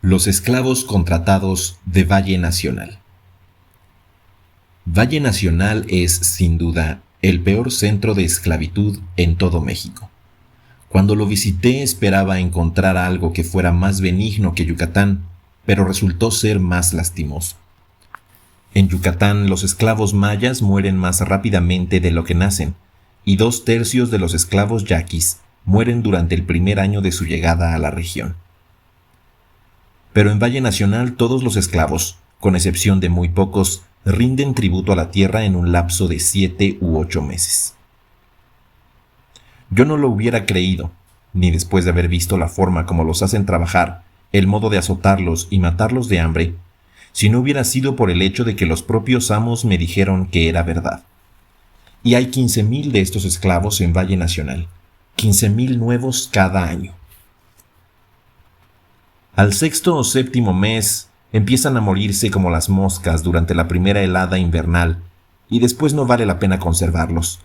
Los esclavos contratados de Valle Nacional. Valle Nacional es, sin duda, el peor centro de esclavitud en todo México. Cuando lo visité esperaba encontrar algo que fuera más benigno que Yucatán, pero resultó ser más lastimoso. En Yucatán, los esclavos mayas mueren más rápidamente de lo que nacen, y 2/3 de los esclavos yaquis mueren durante el primer año de su llegada a la región. Pero en Valle Nacional todos los esclavos, con excepción de muy pocos, rinden tributo a la tierra en un lapso de 7 u 8 meses. Yo no lo hubiera creído, ni después de haber visto la forma como los hacen trabajar, el modo de azotarlos y matarlos de hambre, si no hubiera sido por el hecho de que los propios amos me dijeron que era verdad. Y hay 15,000 de estos esclavos en Valle Nacional, 15,000 nuevos cada año. Al 6º o 7º mes empiezan a morirse como las moscas durante la primera helada invernal y después no vale la pena conservarlos.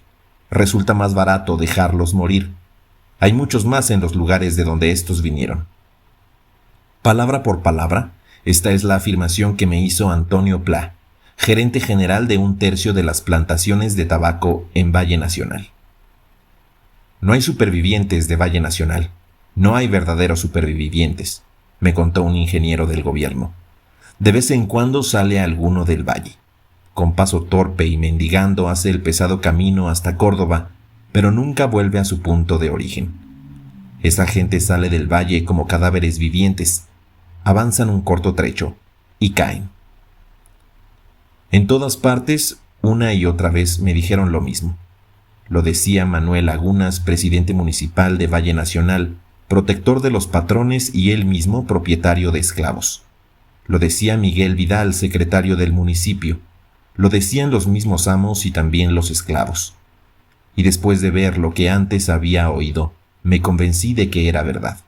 Resulta más barato dejarlos morir. Hay muchos más en los lugares de donde estos vinieron. Palabra por palabra, esta es la afirmación que me hizo Antonio Pla, gerente general de 1/3 de las plantaciones de tabaco en Valle Nacional. No hay supervivientes de Valle Nacional, no hay verdaderos supervivientes, me contó un ingeniero del gobierno. De vez en cuando sale alguno del valle. Con paso torpe y mendigando hace el pesado camino hasta Córdoba, pero nunca vuelve a su punto de origen. Esa gente sale del valle como cadáveres vivientes, avanzan un corto trecho y caen. En todas partes, una y otra vez me dijeron lo mismo. Lo decía Manuel Lagunas, presidente municipal de Valle Nacional, protector de los patrones y él mismo propietario de esclavos. Lo decía Miguel Vidal, secretario del municipio. Lo decían los mismos amos y también los esclavos. Y después de ver lo que antes había oído, me convencí de que era verdad.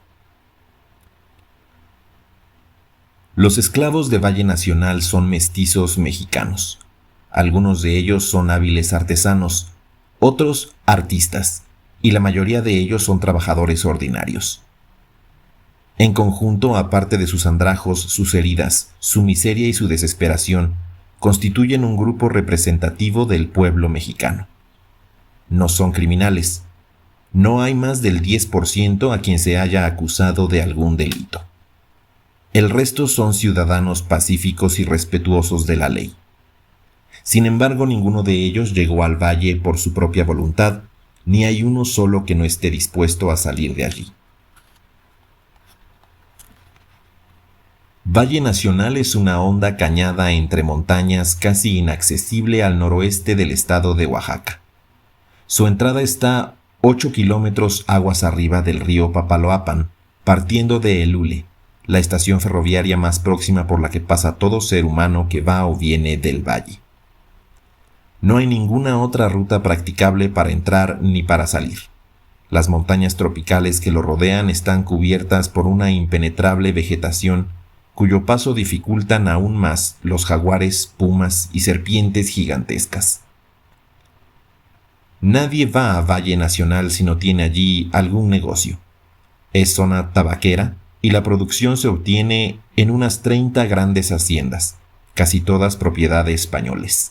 Los esclavos de Valle Nacional son mestizos mexicanos. Algunos de ellos son hábiles artesanos, otros artistas, y la mayoría de ellos son trabajadores ordinarios. En conjunto, aparte de sus andrajos, sus heridas, su miseria y su desesperación, constituyen un grupo representativo del pueblo mexicano. No son criminales. No hay más del 10% a quien se haya acusado de algún delito. El resto son ciudadanos pacíficos y respetuosos de la ley. Sin embargo, ninguno de ellos llegó al valle por su propia voluntad, ni hay uno solo que no esté dispuesto a salir de allí. Valle Nacional es una honda cañada entre montañas casi inaccesible al noroeste del estado de Oaxaca. Su entrada está 8 kilómetros aguas arriba del río Papaloapan, partiendo de Elule, la estación ferroviaria más próxima por la que pasa todo ser humano que va o viene del valle. No hay ninguna otra ruta practicable para entrar ni para salir. Las montañas tropicales que lo rodean están cubiertas por una impenetrable vegetación cuyo paso dificultan aún más los jaguares, pumas y serpientes gigantescas. Nadie va a Valle Nacional si no tiene allí algún negocio. Es zona tabaquera y la producción se obtiene en unas 30 grandes haciendas, casi todas propiedad de españoles.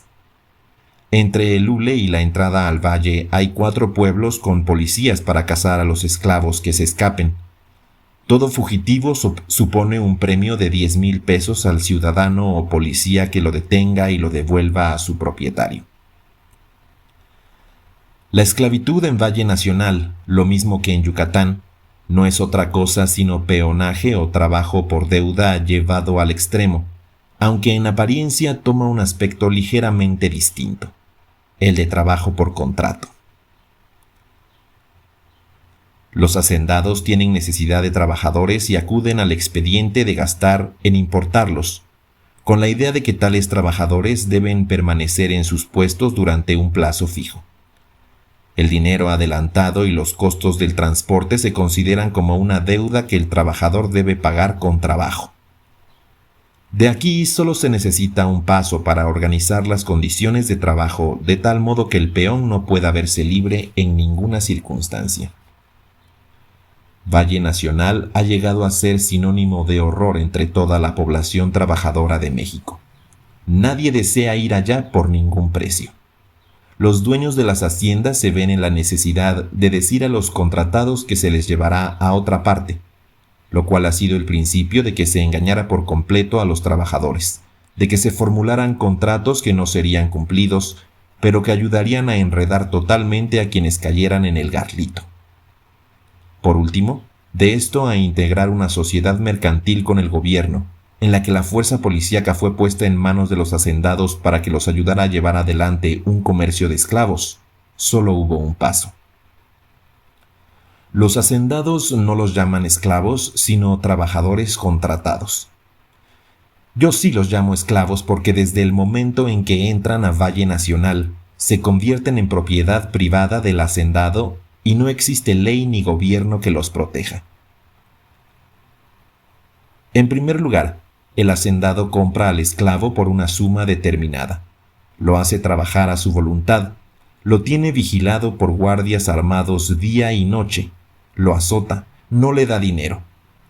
Entre Elule y la entrada al valle hay 4 pueblos con policías para cazar a los esclavos que se escapen. Todo fugitivo supone un premio de 10,000 pesos al ciudadano o policía que lo detenga y lo devuelva a su propietario. La esclavitud en Valle Nacional, lo mismo que en Yucatán, no es otra cosa sino peonaje o trabajo por deuda llevado al extremo, aunque en apariencia toma un aspecto ligeramente distinto, el de trabajo por contrato. Los hacendados tienen necesidad de trabajadores y acuden al expediente de gastar en importarlos, con la idea de que tales trabajadores deben permanecer en sus puestos durante un plazo fijo. El dinero adelantado y los costos del transporte se consideran como una deuda que el trabajador debe pagar con trabajo. De aquí solo se necesita un paso para organizar las condiciones de trabajo de tal modo que el peón no pueda verse libre en ninguna circunstancia. Valle Nacional ha llegado a ser sinónimo de horror entre toda la población trabajadora de México. Nadie desea ir allá por ningún precio. Los dueños de las haciendas se ven en la necesidad de decir a los contratados que se les llevará a otra parte, lo cual ha sido el principio de que se engañara por completo a los trabajadores, de que se formularan contratos que no serían cumplidos, pero que ayudarían a enredar totalmente a quienes cayeran en el garlito. Por último, de esto a integrar una sociedad mercantil con el gobierno, en la que la fuerza policíaca fue puesta en manos de los hacendados para que los ayudara a llevar adelante un comercio de esclavos, solo hubo un paso. Los hacendados no los llaman esclavos, sino trabajadores contratados. Yo sí los llamo esclavos porque desde el momento en que entran a Valle Nacional, se convierten en propiedad privada del hacendado y no existe ley ni gobierno que los proteja. En primer lugar, el hacendado compra al esclavo por una suma determinada. Lo hace trabajar a su voluntad, lo tiene vigilado por guardias armados día y noche, lo azota, no le da dinero,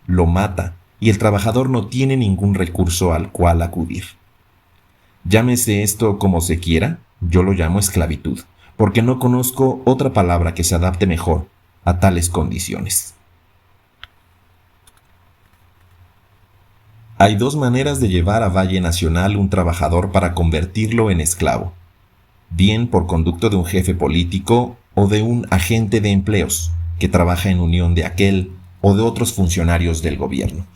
lo mata y el trabajador no tiene ningún recurso al cual acudir. Llámese esto como se quiera, yo lo llamo esclavitud, porque no conozco otra palabra que se adapte mejor a tales condiciones. Hay dos maneras de llevar a Valle Nacional un trabajador para convertirlo en esclavo, bien por conducto de un jefe político o de un agente de empleos que trabaja en unión de aquel o de otros funcionarios del gobierno.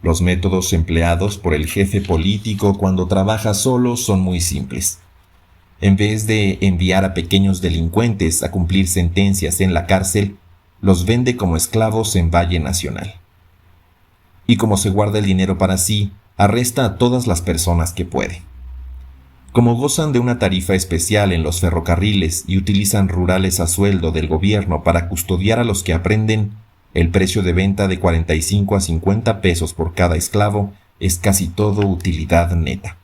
Los métodos empleados por el jefe político cuando trabaja solo son muy simples. En vez de enviar a pequeños delincuentes a cumplir sentencias en la cárcel, los vende como esclavos en Valle Nacional. Y como se guarda el dinero para sí, arresta a todas las personas que puede. Como gozan de una tarifa especial en los ferrocarriles y utilizan rurales a sueldo del gobierno para custodiar a los que aprenden, el precio de venta de 45 a 50 pesos por cada esclavo es casi todo utilidad neta.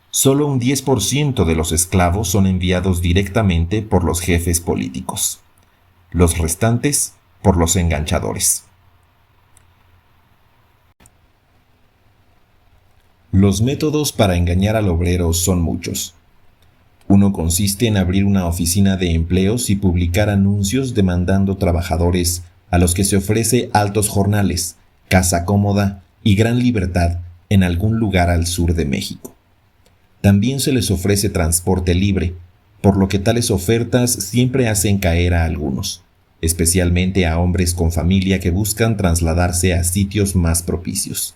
Solo un 10% de los esclavos son enviados directamente por los jefes políticos. Los restantes por los enganchadores. Los métodos para engañar al obrero son muchos. Uno consiste en abrir una oficina de empleos y publicar anuncios demandando trabajadores a los que se ofrece altos jornales, casa cómoda y gran libertad en algún lugar al sur de México. También se les ofrece transporte libre, por lo que tales ofertas siempre hacen caer a algunos, especialmente a hombres con familia que buscan trasladarse a sitios más propicios.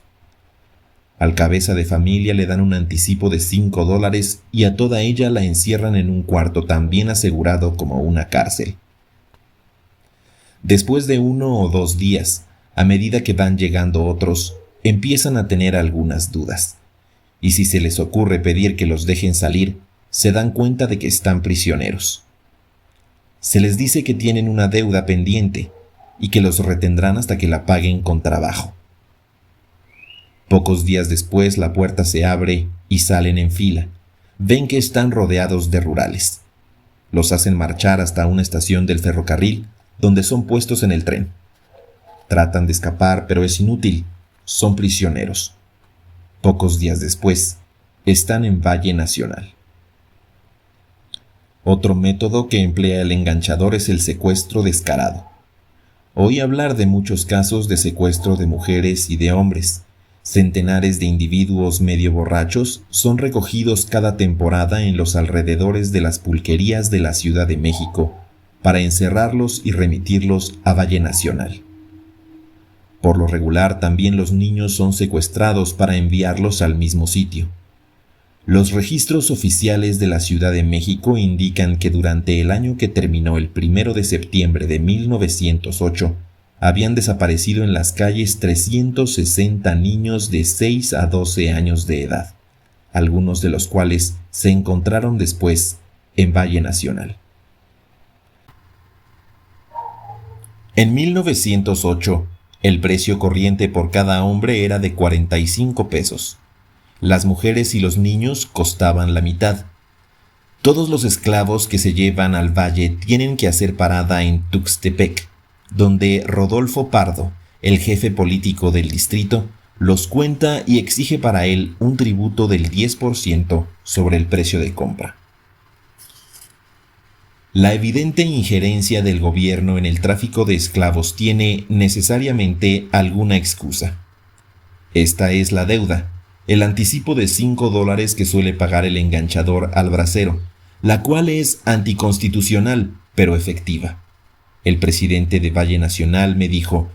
Al cabeza de familia le dan un anticipo de $5 y a toda ella la encierran en un cuarto tan bien asegurado como una cárcel. Después de 1 o 2 días, a medida que van llegando otros, empiezan a tener algunas dudas. Y si se les ocurre pedir que los dejen salir, se dan cuenta de que están prisioneros. Se les dice que tienen una deuda pendiente y que los retendrán hasta que la paguen con trabajo. Pocos días después la puerta se abre y salen en fila. Ven que están rodeados de rurales. Los hacen marchar hasta una estación del ferrocarril, donde son puestos en el tren. Tratan de escapar, pero es inútil. Son prisioneros. Pocos días después, están en Valle Nacional. Otro método que emplea el enganchador es el secuestro descarado. Oí hablar de muchos casos de secuestro de mujeres y de hombres. Centenares de individuos medio borrachos son recogidos cada temporada en los alrededores de las pulquerías de la Ciudad de México para encerrarlos y remitirlos a Valle Nacional. Por lo regular, también los niños son secuestrados para enviarlos al mismo sitio. Los registros oficiales de la Ciudad de México indican que durante el año que terminó el 1 de septiembre de 1908, habían desaparecido en las calles 360 niños de 6 a 12 años de edad, algunos de los cuales se encontraron después en Valle Nacional. En 1908, el precio corriente por cada hombre era de 45 pesos. Las mujeres y los niños costaban la mitad. Todos los esclavos que se llevan al valle tienen que hacer parada en Tuxtepec, donde Rodolfo Pardo, el jefe político del distrito, los cuenta y exige para él un tributo del 10% sobre el precio de compra. La evidente injerencia del gobierno en el tráfico de esclavos tiene necesariamente alguna excusa. Esta es la deuda, el anticipo de $5 que suele pagar el enganchador al bracero, la cual es anticonstitucional, pero efectiva. El presidente de Valle Nacional me dijo: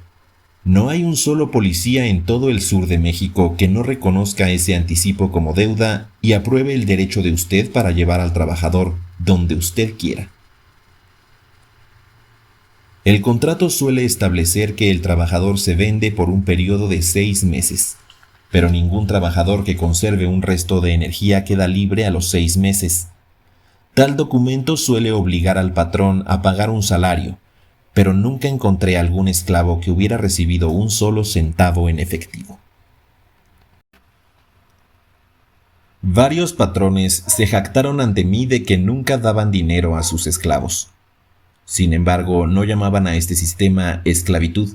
no hay un solo policía en todo el sur de México que no reconozca ese anticipo como deuda y apruebe el derecho de usted para llevar al trabajador donde usted quiera. El contrato suele establecer que el trabajador se vende por un periodo de 6 meses, pero ningún trabajador que conserve un resto de energía queda libre a los 6 meses. Tal documento suele obligar al patrón a pagar un salario, pero nunca encontré algún esclavo que hubiera recibido un solo centavo en efectivo. Varios patrones se jactaron ante mí de que nunca daban dinero a sus esclavos. Sin embargo, no llamaban a este sistema esclavitud.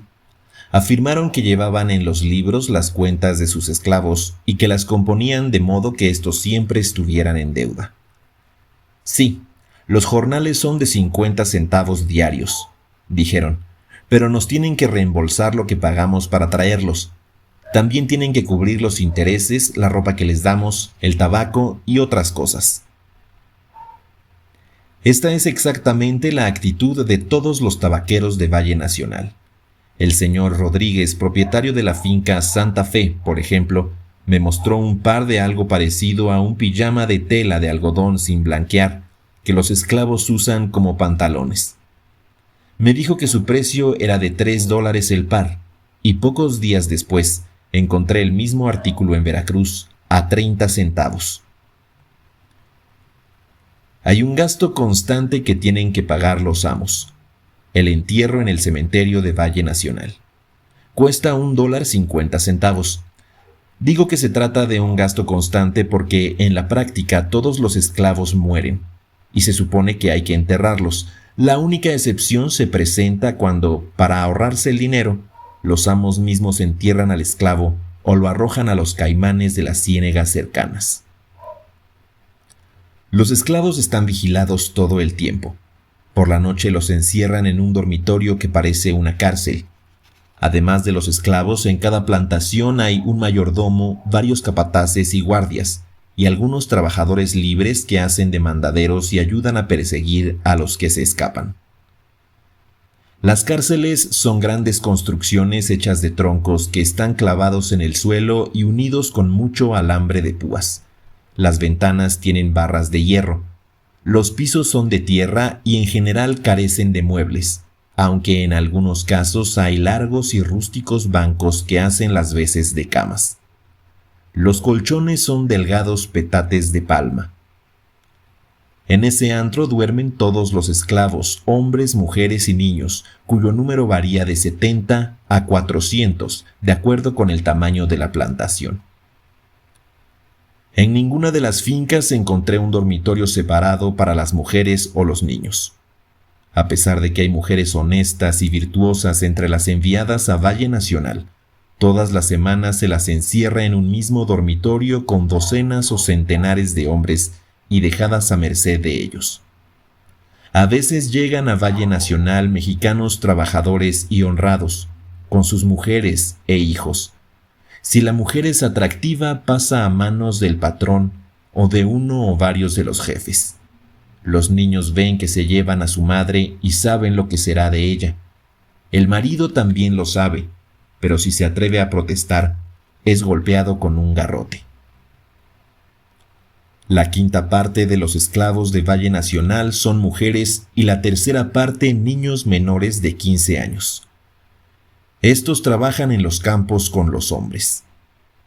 Afirmaron que llevaban en los libros las cuentas de sus esclavos y que las componían de modo que estos siempre estuvieran en deuda. Sí, los jornales son de 50 centavos diarios, dijeron, pero nos tienen que reembolsar lo que pagamos para traerlos. También tienen que cubrir los intereses, la ropa que les damos, el tabaco y otras cosas. Esta es exactamente la actitud de todos los tabaqueros de Valle Nacional. El señor Rodríguez, propietario de la finca Santa Fe, por ejemplo, me mostró un par de algo parecido a un pijama de tela de algodón sin blanquear, que los esclavos usan como pantalones. Me dijo que su precio era de $3 el par, y pocos días después encontré el mismo artículo en Veracruz a 30 centavos. Hay un gasto constante que tienen que pagar los amos: el entierro en el cementerio de Valle Nacional. Cuesta $1.50. Digo que se trata de un gasto constante porque en la práctica todos los esclavos mueren, y se supone que hay que enterrarlos. La única excepción se presenta cuando, para ahorrarse el dinero, los amos mismos entierran al esclavo o lo arrojan a los caimanes de las ciénegas cercanas. Los esclavos están vigilados todo el tiempo. Por la noche los encierran en un dormitorio que parece una cárcel. Además de los esclavos, en cada plantación hay un mayordomo, varios capataces y guardias, y algunos trabajadores libres que hacen de mandaderos y ayudan a perseguir a los que se escapan. Las cárceles son grandes construcciones hechas de troncos que están clavados en el suelo y unidos con mucho alambre de púas. Las ventanas tienen barras de hierro. Los pisos son de tierra y en general carecen de muebles, aunque en algunos casos hay largos y rústicos bancos que hacen las veces de camas. Los colchones son delgados petates de palma. En ese antro duermen todos los esclavos, hombres, mujeres y niños, cuyo número varía de 70 a 400, de acuerdo con el tamaño de la plantación. En ninguna de las fincas encontré un dormitorio separado para las mujeres o los niños. A pesar de que hay mujeres honestas y virtuosas entre las enviadas a Valle Nacional, todas las semanas se las encierra en un mismo dormitorio con docenas o centenares de hombres y dejadas a merced de ellos. A veces llegan a Valle Nacional mexicanos trabajadores y honrados, con sus mujeres e hijos. Si la mujer es atractiva, pasa a manos del patrón o de uno o varios de los jefes. Los niños ven que se llevan a su madre y saben lo que será de ella. El marido también lo sabe, pero si se atreve a protestar, es golpeado con un garrote. La quinta parte de los esclavos de Valle Nacional son mujeres y la tercera parte niños menores de 15 años. Estos trabajan en los campos con los hombres.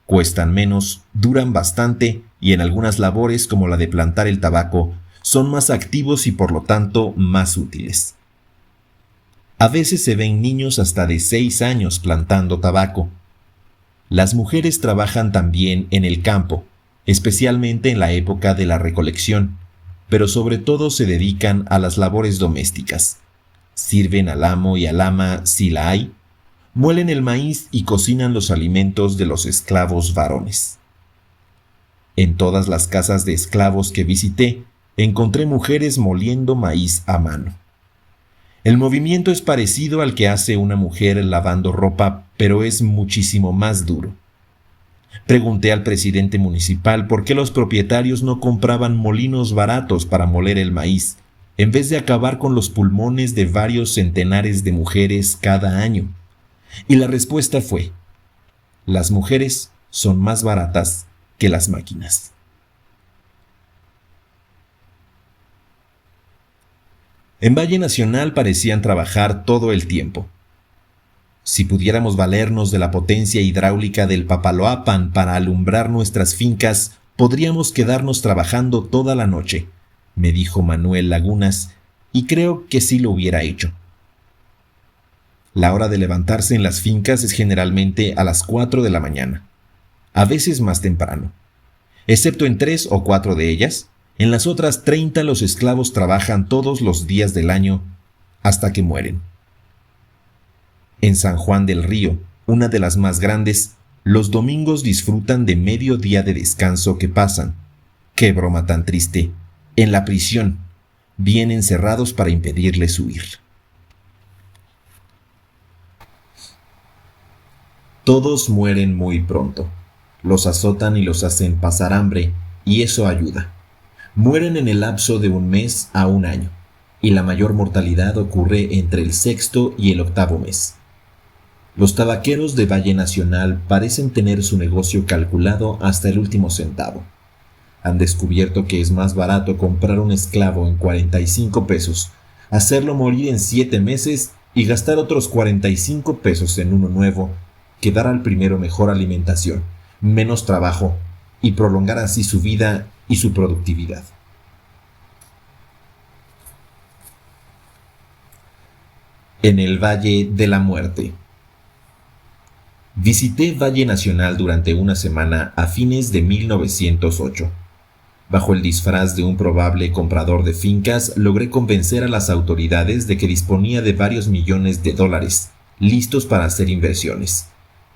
Cuestan menos, duran bastante y en algunas labores como la de plantar el tabaco son más activos y por lo tanto más útiles. A veces se ven niños hasta de 6 años plantando tabaco. Las mujeres trabajan también en el campo, especialmente en la época de la recolección. pero sobre todo se dedican a las labores domésticas. Sirven al amo y al ama si la hay, muelen el maíz y cocinan los alimentos de los esclavos varones. En todas las casas de esclavos que visité, encontré mujeres moliendo maíz a mano. El movimiento es parecido al que hace una mujer lavando ropa, pero es muchísimo más duro. Pregunté al presidente municipal por qué los propietarios no compraban molinos baratos para moler el maíz, en vez de acabar con los pulmones de varios centenares de mujeres cada año. Y la respuesta fue: las mujeres son más baratas que las máquinas. En Valle Nacional parecían trabajar todo el tiempo. Si pudiéramos valernos de la potencia hidráulica del Papaloapan para alumbrar nuestras fincas, podríamos quedarnos trabajando toda la noche, me dijo Manuel Lagunas, y creo que sí lo hubiera hecho. La hora de levantarse en las fincas es generalmente a las 4 de la mañana, a veces más temprano. Excepto en 3 o 4 de ellas, en las otras 30 los esclavos trabajan todos los días del año hasta que mueren. En San Juan del Río, una de las más grandes, los domingos disfrutan de medio día de descanso que pasan, qué broma tan triste, en la prisión, bien encerrados para impedirles huir. Todos mueren muy pronto. Los azotan y los hacen pasar hambre, y eso ayuda. Mueren en el lapso de 1 mes a 1 año, y la mayor mortalidad ocurre entre el 6º y el 8º mes. Los tabaqueros de Valle Nacional parecen tener su negocio calculado hasta el último centavo. Han descubierto que es más barato comprar un esclavo en 45 pesos, hacerlo morir en 7 meses y gastar otros 45 pesos en uno nuevo, que dar al primero mejor alimentación, menos trabajo y prolongar así su vida y su productividad. En el Valle de la Muerte. Visité Valle Nacional durante una semana a fines de 1908. Bajo el disfraz de un probable comprador de fincas, logré convencer a las autoridades de que disponía de varios millones de dólares, listos para hacer inversiones.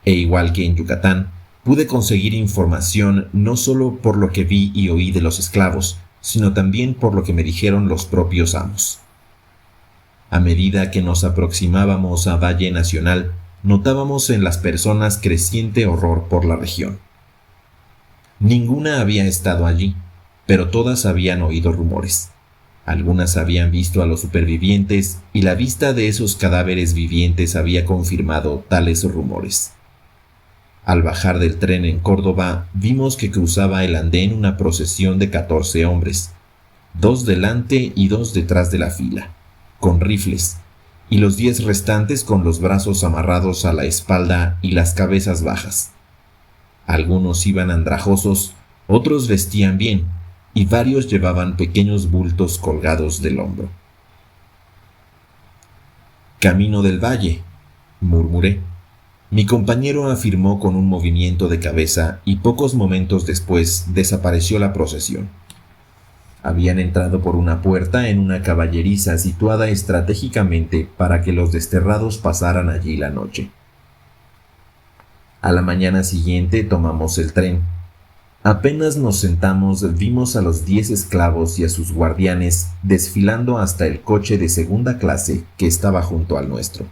E igual que en Yucatán, pude conseguir información no solo por lo que vi y oí de los esclavos, sino también por lo que me dijeron los propios amos. A medida que nos aproximábamos a Valle Nacional, notábamos en las personas creciente horror por la región. Ninguna había estado allí, pero todas habían oído rumores. Algunas habían visto a los supervivientes y la vista de esos cadáveres vivientes había confirmado tales rumores. Al bajar del tren en Córdoba, vimos que cruzaba el andén una procesión de 14 hombres, 2 delante y 2 detrás de la fila, con rifles, y los 10 restantes con los brazos amarrados a la espalda y las cabezas bajas. Algunos iban andrajosos, otros vestían bien, y varios llevaban pequeños bultos colgados del hombro. «Camino del Valle», murmuré. Mi compañero afirmó con un movimiento de cabeza y pocos momentos después desapareció la procesión. Habían entrado por una puerta en una caballeriza situada estratégicamente para que los desterrados pasaran allí la noche. A la mañana siguiente tomamos el tren. Apenas nos sentamos, vimos a los 10 esclavos y a sus guardianes desfilando hasta el coche de segunda clase que estaba junto al nuestro.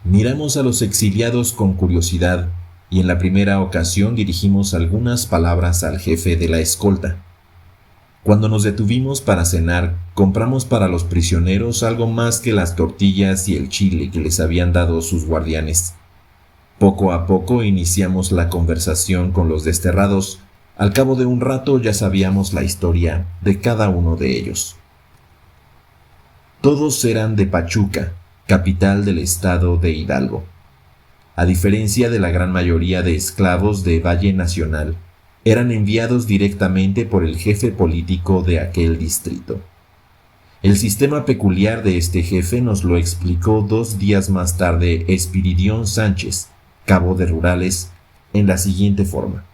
Miramos a los exiliados con curiosidad y en la primera ocasión dirigimos algunas palabras al jefe de la escolta. Cuando nos detuvimos para cenar, compramos para los prisioneros algo más que las tortillas y el chile que les habían dado sus guardianes. Poco a poco iniciamos la conversación con los desterrados. Al cabo de un rato ya sabíamos la historia de cada uno de ellos. Todos eran de Pachuca, capital del estado de Hidalgo. A diferencia de la gran mayoría de esclavos de Valle Nacional, eran enviados directamente por el jefe político de aquel distrito. El sistema peculiar de este jefe nos lo explicó 2 días más tarde Espiridión Sánchez, cabo de Rurales, en la siguiente forma.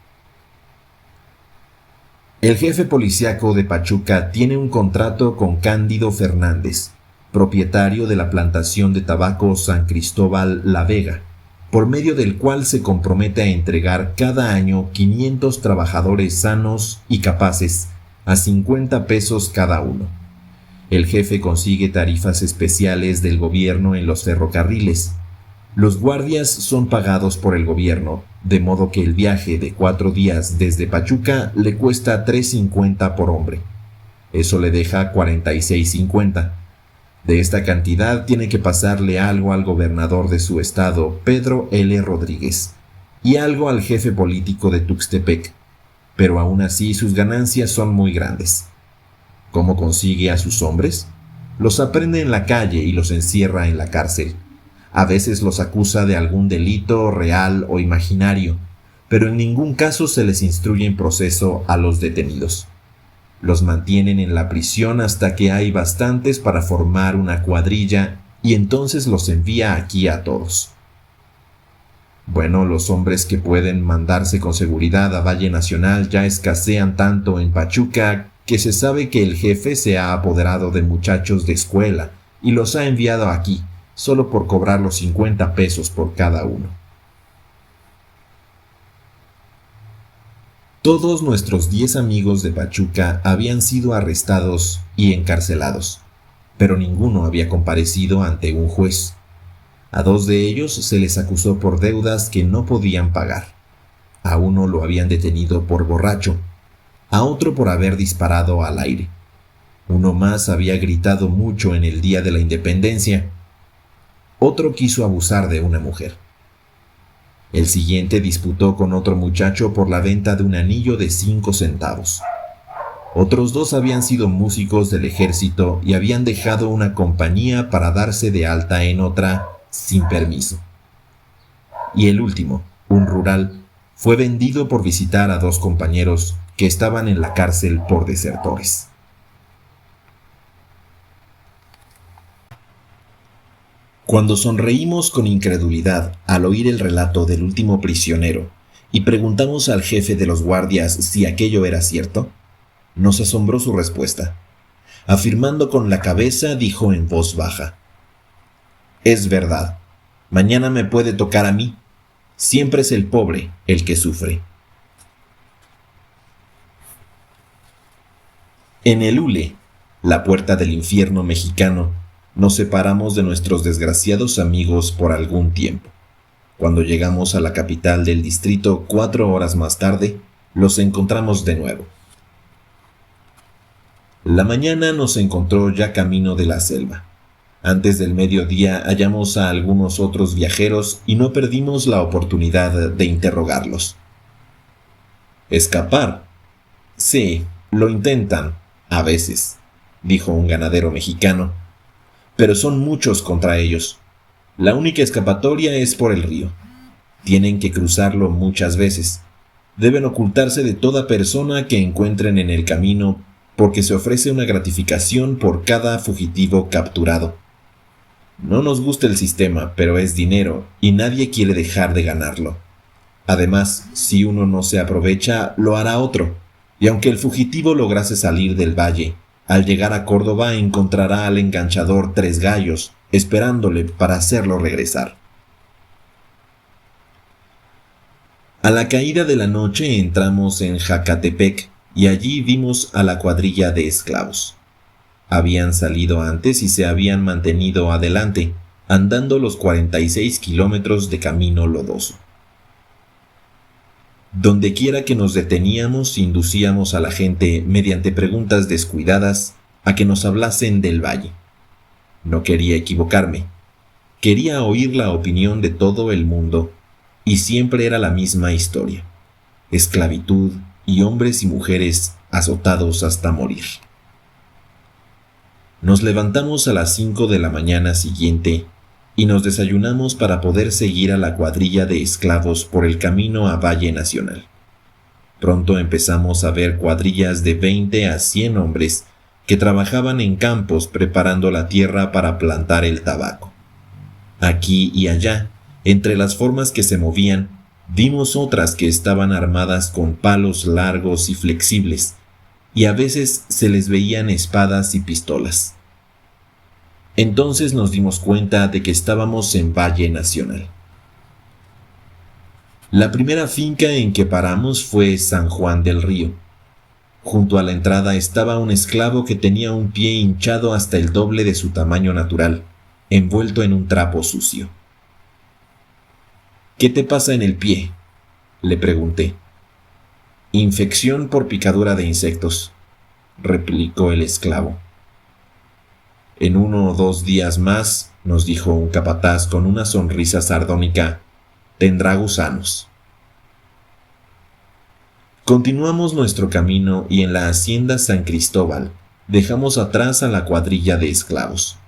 El jefe policíaco de Pachuca tiene un contrato con Cándido Fernández, propietario de la plantación de tabaco San Cristóbal La Vega, por medio del cual se compromete a entregar cada año 500 trabajadores sanos y capaces a 50 pesos cada uno. El jefe consigue tarifas especiales del gobierno en los ferrocarriles. Los guardias son pagados por el gobierno, de modo que el viaje de 4 días desde Pachuca le cuesta $3.50 por hombre. Eso le deja $46.50. De esta cantidad tiene que pasarle algo al gobernador de su estado, Pedro L. Rodríguez, y algo al jefe político de Tuxtepec, pero aún así sus ganancias son muy grandes. ¿Cómo consigue a sus hombres? Los aprende en la calle y los encierra en la cárcel. A veces los acusa de algún delito real o imaginario, pero en ningún caso se les instruye en proceso a los detenidos. Los mantienen en la prisión hasta que hay bastantes para formar una cuadrilla y entonces los envía aquí a todos. Bueno, los hombres que pueden mandarse con seguridad a Valle Nacional ya escasean tanto en Pachuca que se sabe que el jefe se ha apoderado de muchachos de escuela y los ha enviado aquí, solo por cobrar los 50 pesos por cada uno. Todos nuestros 10 amigos de Pachuca habían sido arrestados y encarcelados, pero ninguno había comparecido ante un juez. A 2 de ellos se les acusó por deudas que no podían pagar. A uno lo habían detenido por borracho, a otro por haber disparado al aire. Uno más había gritado mucho en el Día de la Independencia. Otro quiso abusar de una mujer. El siguiente disputó con otro muchacho por la venta de un anillo de 5 centavos. Otros 2 habían sido músicos del ejército y habían dejado una compañía para darse de alta en otra sin permiso. Y el último, un rural, fue vendido por visitar a 2 compañeros que estaban en la cárcel por desertores. Cuando sonreímos con incredulidad al oír el relato del último prisionero y preguntamos al jefe de los guardias si aquello era cierto, nos asombró su respuesta. Afirmando con la cabeza, dijo en voz baja: «Es verdad, mañana me puede tocar a mí. Siempre es el pobre el que sufre». En el hule, la puerta del infierno mexicano, nos separamos de nuestros desgraciados amigos por algún tiempo. Cuando llegamos a la capital del distrito 4 horas más tarde, los encontramos de nuevo. La mañana nos encontró ya camino de la selva. Antes del mediodía hallamos a algunos otros viajeros y no perdimos la oportunidad de interrogarlos. «¿Escapar?» «Sí, lo intentan, a veces», dijo un ganadero mexicano. «Pero son muchos contra ellos. La única escapatoria es por el río. Tienen que cruzarlo muchas veces. Deben ocultarse de toda persona que encuentren en el camino porque se ofrece una gratificación por cada fugitivo capturado. No nos gusta el sistema, pero es dinero y nadie quiere dejar de ganarlo. Además, si uno no se aprovecha, lo hará otro, y aunque el fugitivo lograse salir del valle, al llegar a Córdoba encontrará al enganchador 3 gallos, esperándole para hacerlo regresar». A la caída de la noche entramos en Jacatepec y allí vimos a la cuadrilla de esclavos. Habían salido antes y se habían mantenido adelante, andando los 46 kilómetros de camino lodoso. Dondequiera que nos deteníamos, inducíamos a la gente, mediante preguntas descuidadas, a que nos hablasen del valle. No quería equivocarme. Quería oír la opinión de todo el mundo, y siempre era la misma historia: esclavitud y hombres y mujeres azotados hasta morir. Nos levantamos a las 5 de la mañana siguiente y nos desayunamos para poder seguir a la cuadrilla de esclavos por el camino a Valle Nacional. Pronto empezamos a ver cuadrillas de 20 a 100 hombres que trabajaban en campos preparando la tierra para plantar el tabaco. Aquí y allá, entre las formas que se movían, vimos otras que estaban armadas con palos largos y flexibles, y a veces se les veían espadas y pistolas. Entonces nos dimos cuenta de que estábamos en Valle Nacional. La primera finca en que paramos fue San Juan del Río. Junto a la entrada estaba un esclavo que tenía un pie hinchado hasta el doble de su tamaño natural, envuelto en un trapo sucio. «¿Qué te pasa en el pie?», le pregunté. «Infección por picadura de insectos», replicó el esclavo. «En 1 o 2 días más», nos dijo un capataz con una sonrisa sardónica, «tendrá gusanos». Continuamos nuestro camino y en la hacienda San Cristóbal dejamos atrás a la cuadrilla de esclavos.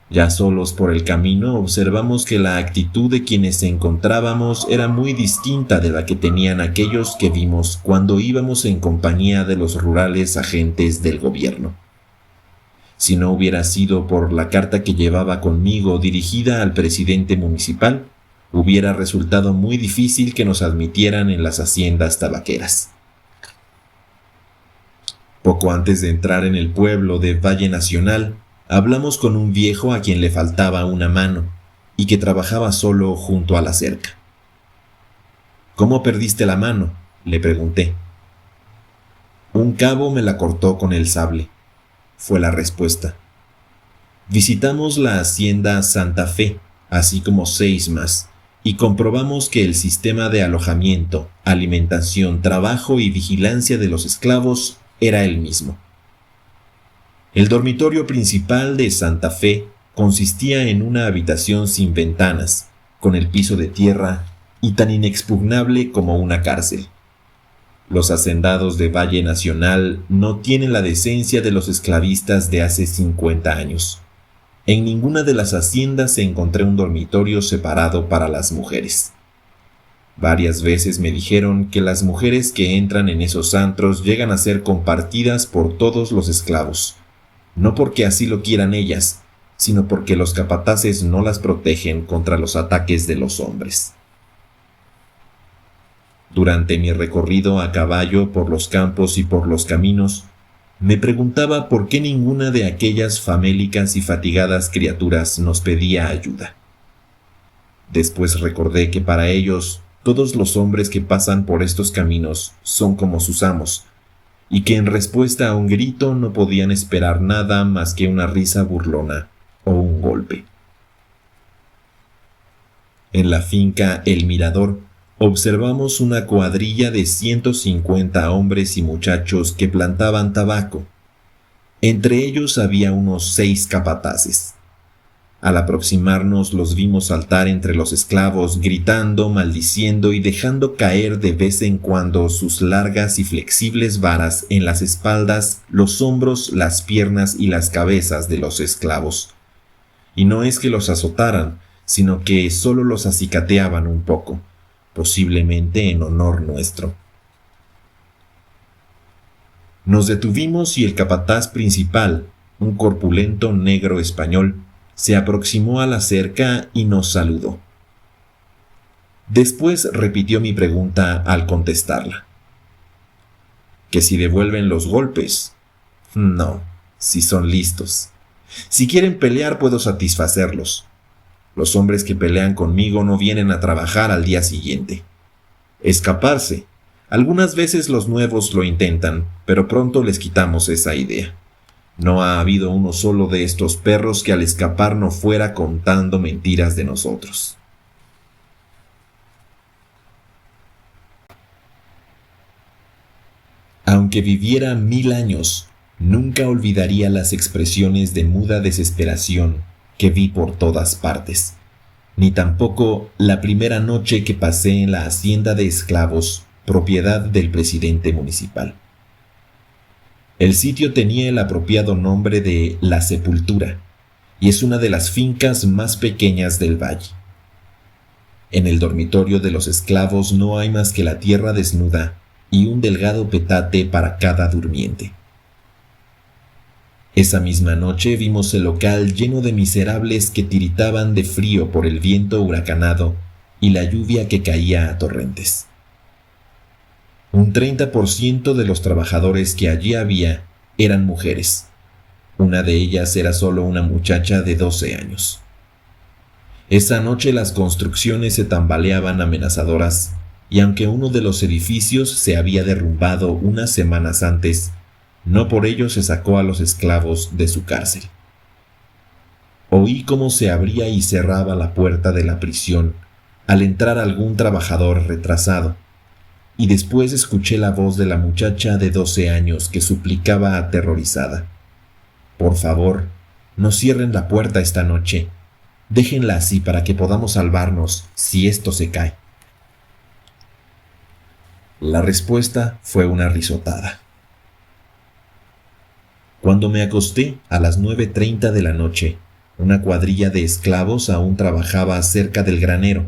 Ya solos por el camino observamos que la actitud de quienes encontrábamos era muy distinta de la que tenían aquellos que vimos cuando íbamos en compañía de los rurales agentes del gobierno. Si no hubiera sido por la carta que llevaba conmigo dirigida al presidente municipal, hubiera resultado muy difícil que nos admitieran en las haciendas tabaqueras. Poco antes de entrar en el pueblo de Valle Nacional, hablamos con un viejo a quien le faltaba una mano y que trabajaba solo junto a la cerca. «¿Cómo perdiste la mano?», le pregunté. «Un cabo me la cortó con el sable», fue la respuesta. Visitamos la hacienda Santa Fe, así como 6 más, y comprobamos que el sistema de alojamiento, alimentación, trabajo y vigilancia de los esclavos era el mismo. El dormitorio principal de Santa Fe consistía en una habitación sin ventanas, con el piso de tierra y tan inexpugnable como una cárcel. Los hacendados de Valle Nacional no tienen la decencia de los esclavistas de hace 50 años. En ninguna de las haciendas encontré un dormitorio separado para las mujeres. Varias veces me dijeron que las mujeres que entran en esos antros llegan a ser compartidas por todos los esclavos, no porque así lo quieran ellas, sino porque los capataces no las protegen contra los ataques de los hombres. Durante mi recorrido a caballo por los campos y por los caminos, me preguntaba por qué ninguna de aquellas famélicas y fatigadas criaturas nos pedía ayuda. Después recordé que para ellos todos los hombres que pasan por estos caminos son como sus amos, y que en respuesta a un grito no podían esperar nada más que una risa burlona o un golpe. En la finca El Mirador observamos una cuadrilla de 150 hombres y muchachos que plantaban tabaco. Entre ellos había unos 6 capataces. Al aproximarnos los vimos saltar entre los esclavos, gritando, maldiciendo y dejando caer de vez en cuando sus largas y flexibles varas en las espaldas, los hombros, las piernas y las cabezas de los esclavos. Y no es que los azotaran, sino que solo los acicateaban un poco, posiblemente en honor nuestro. Nos detuvimos y el capataz principal, un corpulento negro español, se aproximó a la cerca y nos saludó. Después repitió mi pregunta al contestarla. ¿Que si devuelven los golpes? No, si son listos. Si quieren pelear puedo satisfacerlos. Los hombres que pelean conmigo no vienen a trabajar al día siguiente. Escaparse. Algunas veces los nuevos lo intentan, pero pronto les quitamos esa idea. No ha habido uno solo de estos perros que al escapar no fuera contando mentiras de nosotros. Aunque viviera 1000 años, nunca olvidaría las expresiones de muda desesperación que vi por todas partes, ni tampoco la primera noche que pasé en la hacienda de esclavos, propiedad del presidente municipal. El sitio tenía el apropiado nombre de La Sepultura, y es una de las fincas más pequeñas del valle. En el dormitorio de los esclavos no hay más que la tierra desnuda y un delgado petate para cada durmiente. Esa misma noche vimos el local lleno de miserables que tiritaban de frío por el viento huracanado y la lluvia que caía a torrentes. Un 30% de los trabajadores que allí había eran mujeres. Una de ellas era solo una muchacha de 12 años. Esa noche las construcciones se tambaleaban amenazadoras, y aunque uno de los edificios se había derrumbado unas semanas antes, no por ello se sacó a los esclavos de su cárcel. Oí cómo se abría y cerraba la puerta de la prisión al entrar algún trabajador retrasado, y después escuché la voz de la muchacha de 12 años que suplicaba aterrorizada: «Por favor, no cierren la puerta esta noche. Déjenla así para que podamos salvarnos si esto se cae». La respuesta fue una risotada. Cuando me acosté a las 9:30 de la noche, una cuadrilla de esclavos aún trabajaba cerca del granero.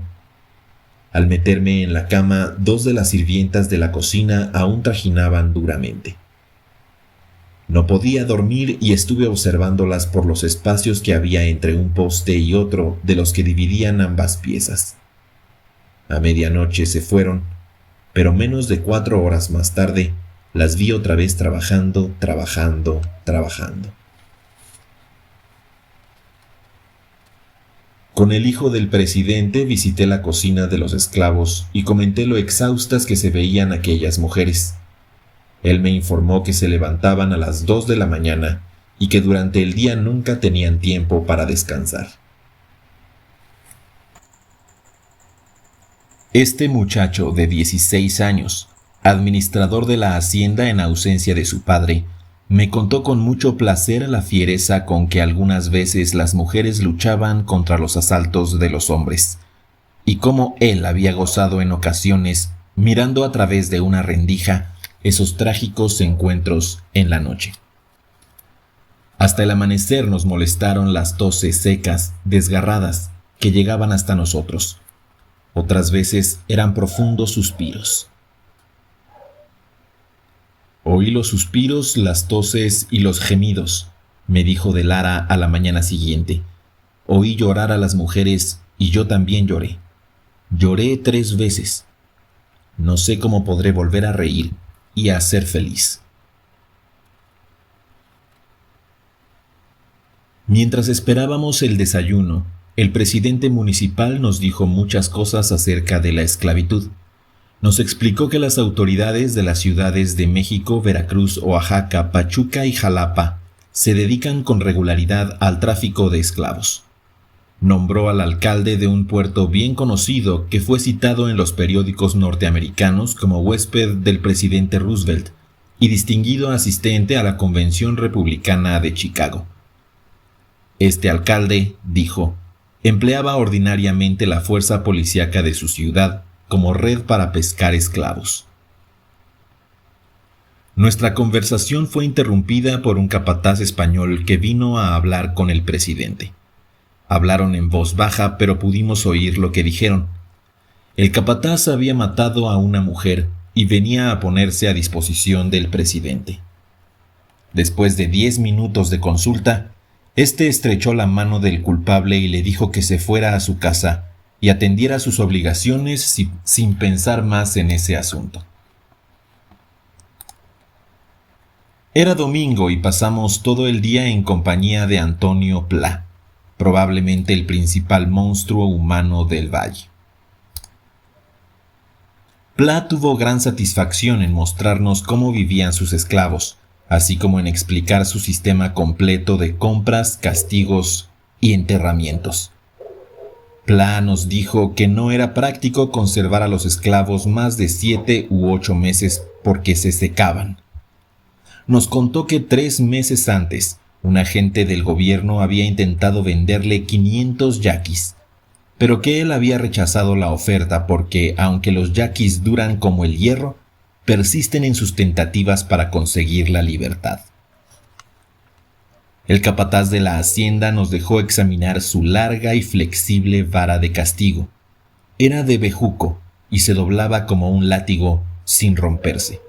Al meterme en la cama, 2 de las sirvientas de la cocina aún trajinaban duramente. No podía dormir y estuve observándolas por los espacios que había entre un poste y otro de los que dividían ambas piezas. A medianoche se fueron, pero menos de 4 horas más tarde las vi otra vez trabajando. Con el hijo del presidente visité la cocina de los esclavos y comenté lo exhaustas que se veían aquellas mujeres. Él me informó que se levantaban a las 2 de la mañana y que durante el día nunca tenían tiempo para descansar. Este muchacho de 16 años, administrador de la hacienda en ausencia de su padre, me contó con mucho placer la fiereza con que algunas veces las mujeres luchaban contra los asaltos de los hombres, y cómo él había gozado en ocasiones, mirando a través de una rendija, esos trágicos encuentros en la noche. Hasta el amanecer nos molestaron las toses secas, desgarradas, que llegaban hasta nosotros. Otras veces eran profundos suspiros. Oí los suspiros, las toses y los gemidos, me dijo de Lara a la mañana siguiente. Oí llorar a las mujeres y yo también lloré. Lloré 3 veces. No sé cómo podré volver a reír y a ser feliz. Mientras esperábamos el desayuno, el presidente municipal nos dijo muchas cosas acerca de la esclavitud. Nos explicó que las autoridades de las ciudades de México, Veracruz, Oaxaca, Pachuca y Jalapa se dedican con regularidad al tráfico de esclavos. Nombró al alcalde de un puerto bien conocido que fue citado en los periódicos norteamericanos como huésped del presidente Roosevelt y distinguido asistente a la Convención Republicana de Chicago. Este alcalde, dijo, empleaba ordinariamente la fuerza policíaca de su ciudad como red para pescar esclavos. Nuestra conversación fue interrumpida por un capataz español que vino a hablar con el presidente. Hablaron en voz baja, pero pudimos oír lo que dijeron. El capataz había matado a una mujer y venía a ponerse a disposición del presidente. Después de 10 minutos de consulta, este estrechó la mano del culpable y le dijo que se fuera a su casa y atendiera sus obligaciones sin pensar más en ese asunto. Era domingo y pasamos todo el día en compañía de Antonio Pla, probablemente el principal monstruo humano del valle. Pla tuvo gran satisfacción en mostrarnos cómo vivían sus esclavos, así como en explicar su sistema completo de compras, castigos y enterramientos. Pla nos dijo que no era práctico conservar a los esclavos más de 7 u 8 meses porque se secaban. Nos contó que 3 meses antes, un agente del gobierno había intentado venderle 500 yaquis, pero que él había rechazado la oferta porque, aunque los yaquis duran como el hierro, persisten en sus tentativas para conseguir la libertad. El capataz de la hacienda nos dejó examinar su larga y flexible vara de castigo. Era de bejuco y se doblaba como un látigo sin romperse.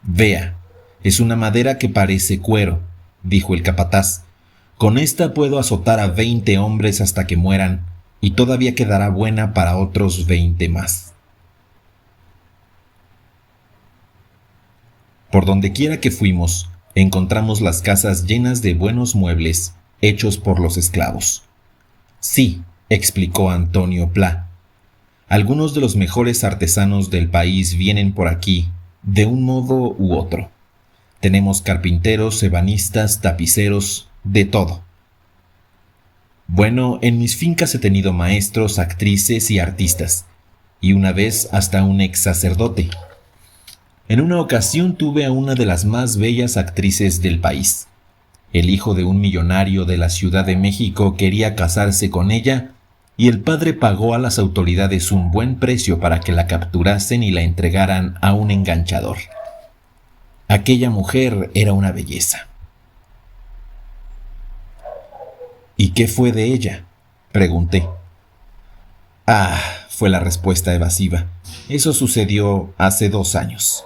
«Vea, es una madera que parece cuero», dijo el capataz. «Con esta puedo azotar a 20 hombres hasta que mueran, y todavía quedará buena para otros 20 más». Por donde quiera que fuimos, encontramos las casas llenas de buenos muebles hechos por los esclavos. Sí, explicó Antonio Pla. Algunos de los mejores artesanos del país vienen por aquí, de un modo u otro. Tenemos carpinteros, ebanistas, tapiceros, de todo. Bueno, en mis fincas he tenido maestros, actrices y artistas, y una vez hasta un ex sacerdote. En una ocasión tuve a una de las más bellas actrices del país. El hijo de un millonario de la Ciudad de México quería casarse con ella, y el padre pagó a las autoridades un buen precio para que la capturasen y la entregaran a un enganchador. Aquella mujer era una belleza. ¿Y qué fue de ella?, pregunté. Ah, fue la respuesta evasiva. Eso sucedió hace 2 años.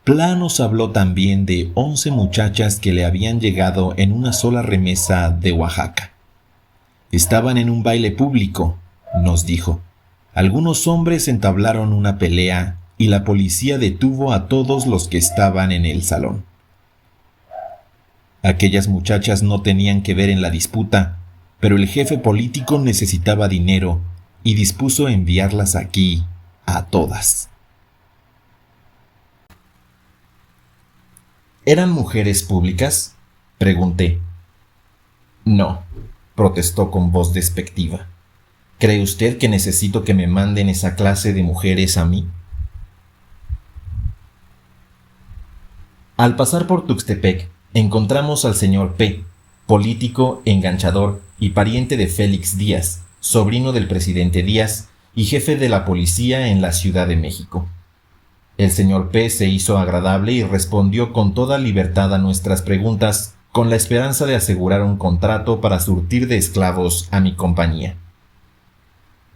Pla nos habló también de 11 muchachas que le habían llegado en una sola remesa de Oaxaca. Estaban en un baile público, nos dijo. Algunos hombres entablaron una pelea y la policía detuvo a todos los que estaban en el salón. Aquellas muchachas no tenían que ver en la disputa, pero el jefe político necesitaba dinero y dispuso enviarlas aquí a todas. ¿Eran mujeres públicas?, pregunté. No, protestó con voz despectiva. ¿Cree usted que necesito que me manden esa clase de mujeres a mí? Al pasar por Tuxtepec, encontramos al señor P., político, enganchador y pariente de Félix Díaz, sobrino del presidente Díaz y jefe de la policía en la Ciudad de México. El señor P. se hizo agradable y respondió con toda libertad a nuestras preguntas, con la esperanza de asegurar un contrato para surtir de esclavos a mi compañía.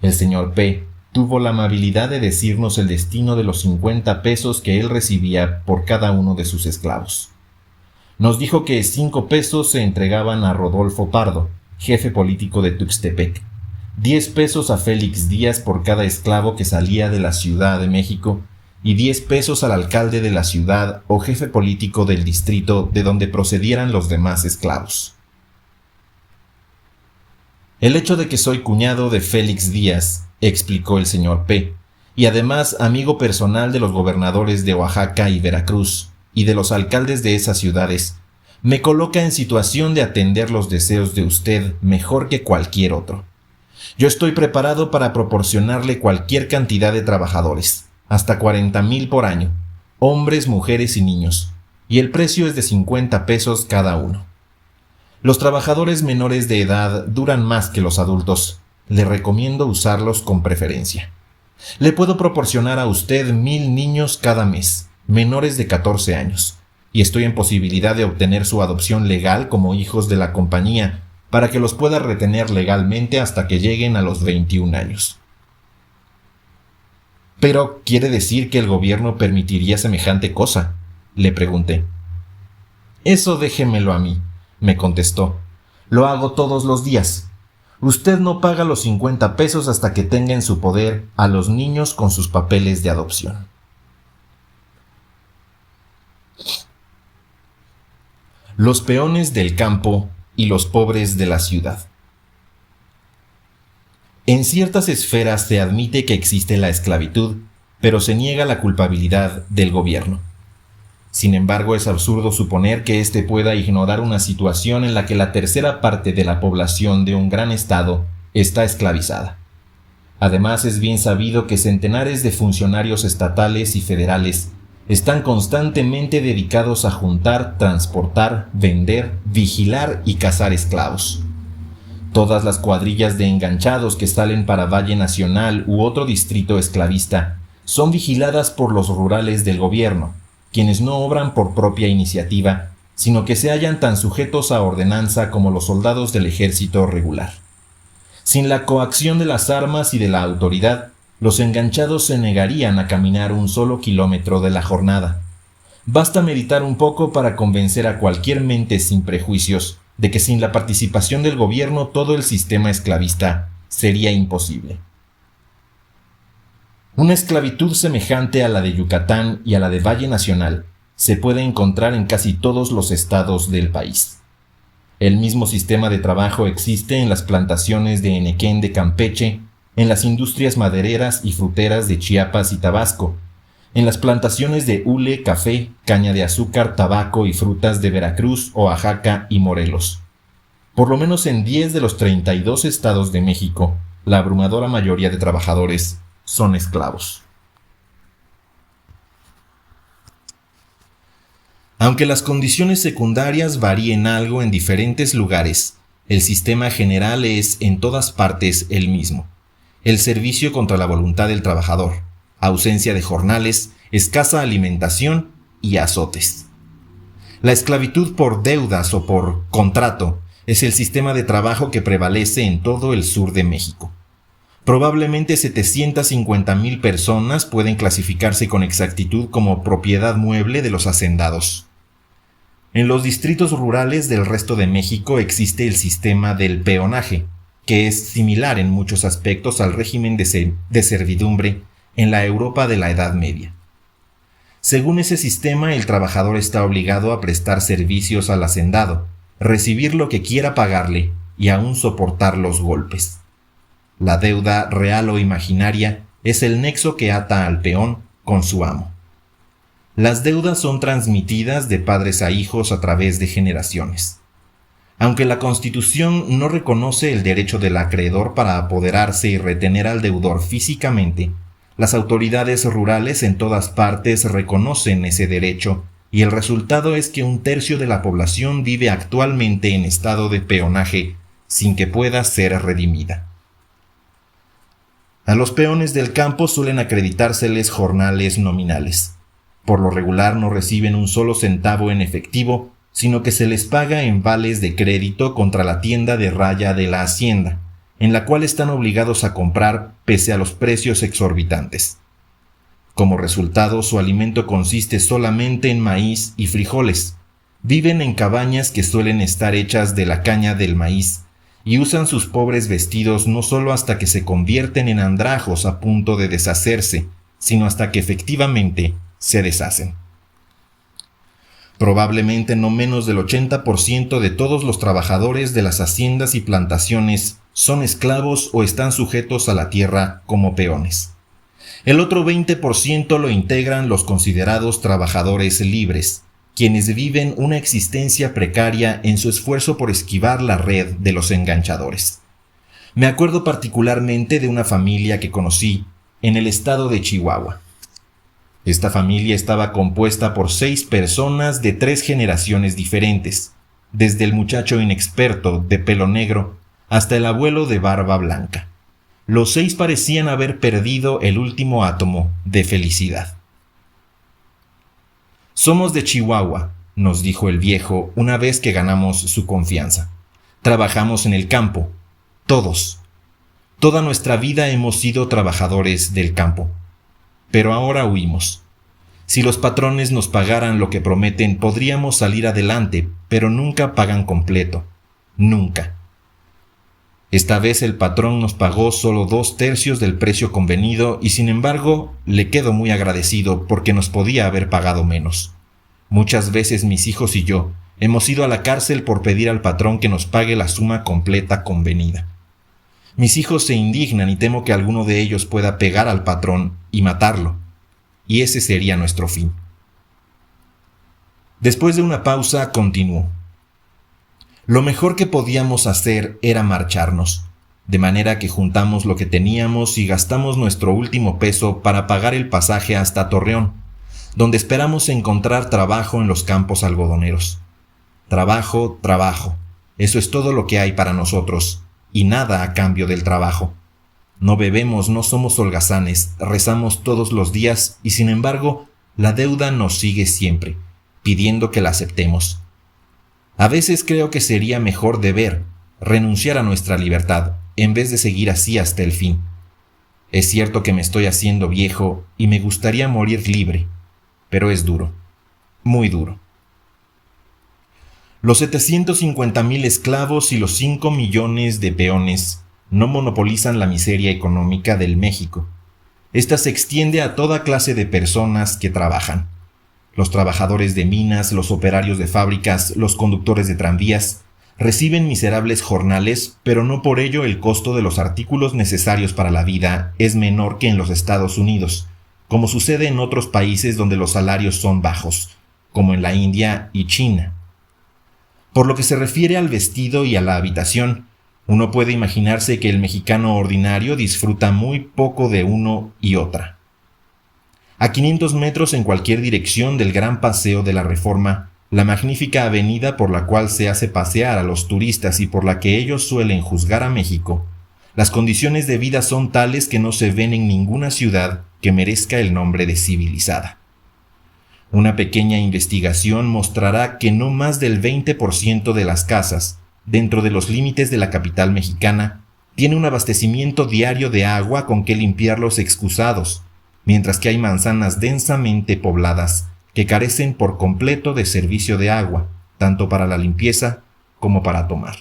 El señor P. tuvo la amabilidad de decirnos el destino de los 50 pesos que él recibía por cada uno de sus esclavos. Nos dijo que 5 pesos se entregaban a Rodolfo Pardo, jefe político de Tuxtepec, 10 pesos a Félix Díaz por cada esclavo que salía de la Ciudad de México y 10 pesos al alcalde de la ciudad o jefe político del distrito de donde procedieran los demás esclavos. El hecho de que soy cuñado de Félix Díaz, explicó el señor P., y además amigo personal de los gobernadores de Oaxaca y Veracruz, y de los alcaldes de esas ciudades, me coloca en situación de atender los deseos de usted mejor que cualquier otro. Yo estoy preparado para proporcionarle cualquier cantidad de trabajadores, hasta 40,000 por año, hombres, mujeres y niños, y el precio es de 50 pesos cada uno. Los trabajadores menores de edad duran más que los adultos. Le recomiendo usarlos con preferencia. Le puedo proporcionar a usted 1,000 niños cada mes, menores de 14 años, y estoy en posibilidad de obtener su adopción legal como hijos de la compañía, para que los pueda retener legalmente hasta que lleguen a los 21 años. ¿Pero quiere decir que el gobierno permitiría semejante cosa?, le pregunté. Eso déjemelo a mí, me contestó. Lo hago todos los días. Usted no paga los 50 pesos hasta que tenga en su poder a los niños con sus papeles de adopción. Los peones del campo y los pobres de la ciudad. En ciertas esferas se admite que existe la esclavitud, pero se niega la culpabilidad del gobierno. Sin embargo, es absurdo suponer que éste pueda ignorar una situación en la que la tercera parte de la población de un gran estado está esclavizada. Además, es bien sabido que centenares de funcionarios estatales y federales están constantemente dedicados a juntar, transportar, vender, vigilar y cazar esclavos. Todas las cuadrillas de enganchados que salen para Valle Nacional u otro distrito esclavista son vigiladas por los rurales del gobierno, quienes no obran por propia iniciativa, sino que se hallan tan sujetos a ordenanza como los soldados del ejército regular. Sin la coacción de las armas y de la autoridad, los enganchados se negarían a caminar un solo kilómetro de la jornada. Basta meditar un poco para convencer a cualquier mente sin prejuicios de que sin la participación del gobierno todo el sistema esclavista sería imposible. Una esclavitud semejante a la de Yucatán y a la de Valle Nacional se puede encontrar en casi todos los estados del país. El mismo sistema de trabajo existe en las plantaciones de Enequén de Campeche, en las industrias madereras y fruteras de Chiapas y Tabasco, en las plantaciones de hule, café, caña de azúcar, tabaco y frutas de Veracruz, Oaxaca y Morelos. Por lo menos en 10 de los 32 estados de México, la abrumadora mayoría de trabajadores son esclavos. Aunque las condiciones secundarias varíen algo en diferentes lugares, el sistema general es en todas partes el mismo. El servicio contra la voluntad del trabajador, ausencia de jornales, escasa alimentación y azotes. La esclavitud por deudas o por contrato es el sistema de trabajo que prevalece en todo el sur de México. Probablemente 750,000 personas pueden clasificarse con exactitud como propiedad mueble de los hacendados. En los distritos rurales del resto de México existe el sistema del peonaje, que es similar en muchos aspectos al régimen de servidumbre en la Europa de la Edad Media. Según ese sistema, el trabajador está obligado a prestar servicios al hacendado, recibir lo que quiera pagarle y aún soportar los golpes. La deuda real o imaginaria es el nexo que ata al peón con su amo. Las deudas son transmitidas de padres a hijos a través de generaciones. Aunque la Constitución no reconoce el derecho del acreedor para apoderarse y retener al deudor físicamente, las autoridades rurales en todas partes reconocen ese derecho y el resultado es que 1/3 de la población vive actualmente en estado de peonaje sin que pueda ser redimida. A los peones del campo suelen acreditárseles jornales nominales. Por lo regular no reciben un solo centavo en efectivo, sino que se les paga en vales de crédito contra la tienda de raya de la hacienda, en la cual están obligados a comprar pese a los precios exorbitantes. Como resultado, su alimento consiste solamente en maíz y frijoles. Viven en cabañas que suelen estar hechas de la caña del maíz, y usan sus pobres vestidos no solo hasta que se convierten en andrajos a punto de deshacerse, sino hasta que efectivamente se deshacen. Probablemente no menos del 80% de todos los trabajadores de las haciendas y plantaciones son esclavos o están sujetos a la tierra como peones. El otro 20% lo integran los considerados trabajadores libres, quienes viven una existencia precaria en su esfuerzo por esquivar la red de los enganchadores. Me acuerdo particularmente de una familia que conocí en el estado de Chihuahua. Esta familia estaba compuesta por 6 personas de 3 generaciones diferentes, desde el muchacho inexperto de pelo negro hasta el abuelo de barba blanca. Los 6 parecían haber perdido el último átomo de felicidad. «Somos de Chihuahua», nos dijo el viejo una vez que ganamos su confianza. «Trabajamos en el campo, todos. Toda nuestra vida hemos sido trabajadores del campo. Pero ahora huimos. Si los patrones nos pagaran lo que prometen, podríamos salir adelante, pero nunca pagan completo. Nunca. Esta vez el patrón nos pagó solo 2/3 del precio convenido y sin embargo le quedo muy agradecido porque nos podía haber pagado menos. Muchas veces mis hijos y yo hemos ido a la cárcel por pedir al patrón que nos pague la suma completa convenida. Mis hijos se indignan y temo que alguno de ellos pueda pegar al patrón y matarlo, y ese sería nuestro fin». Después de una pausa, continuó. «Lo mejor que podíamos hacer era marcharnos, de manera que juntamos lo que teníamos y gastamos nuestro último peso para pagar el pasaje hasta Torreón, donde esperamos encontrar trabajo en los campos algodoneros. Trabajo, trabajo, eso es todo lo que hay para nosotros, y nada a cambio del trabajo. No bebemos, no somos holgazanes, rezamos todos los días y sin embargo la deuda nos sigue siempre, pidiendo que la aceptemos. A veces creo que sería mejor deber, renunciar a nuestra libertad, en vez de seguir así hasta el fin. Es cierto que me estoy haciendo viejo y me gustaría morir libre, pero es duro, muy duro». Los 750,000 esclavos y los 5 millones de peones no monopolizan la miseria económica del México. Esta se extiende a toda clase de personas que trabajan. Los trabajadores de minas, los operarios de fábricas, los conductores de tranvías, reciben miserables jornales, pero no por ello el costo de los artículos necesarios para la vida es menor que en los Estados Unidos, como sucede en otros países donde los salarios son bajos, como en la India y China. Por lo que se refiere al vestido y a la habitación, uno puede imaginarse que el mexicano ordinario disfruta muy poco de uno y otra. A 500 metros en cualquier dirección del Gran Paseo de la Reforma, la magnífica avenida por la cual se hace pasear a los turistas y por la que ellos suelen juzgar a México, las condiciones de vida son tales que no se ven en ninguna ciudad que merezca el nombre de civilizada. Una pequeña investigación mostrará que no más del 20% de las casas, dentro de los límites de la capital mexicana, tiene un abastecimiento diario de agua con que limpiar los excusados, mientras que hay manzanas densamente pobladas que carecen por completo de servicio de agua, tanto para la limpieza como para tomar.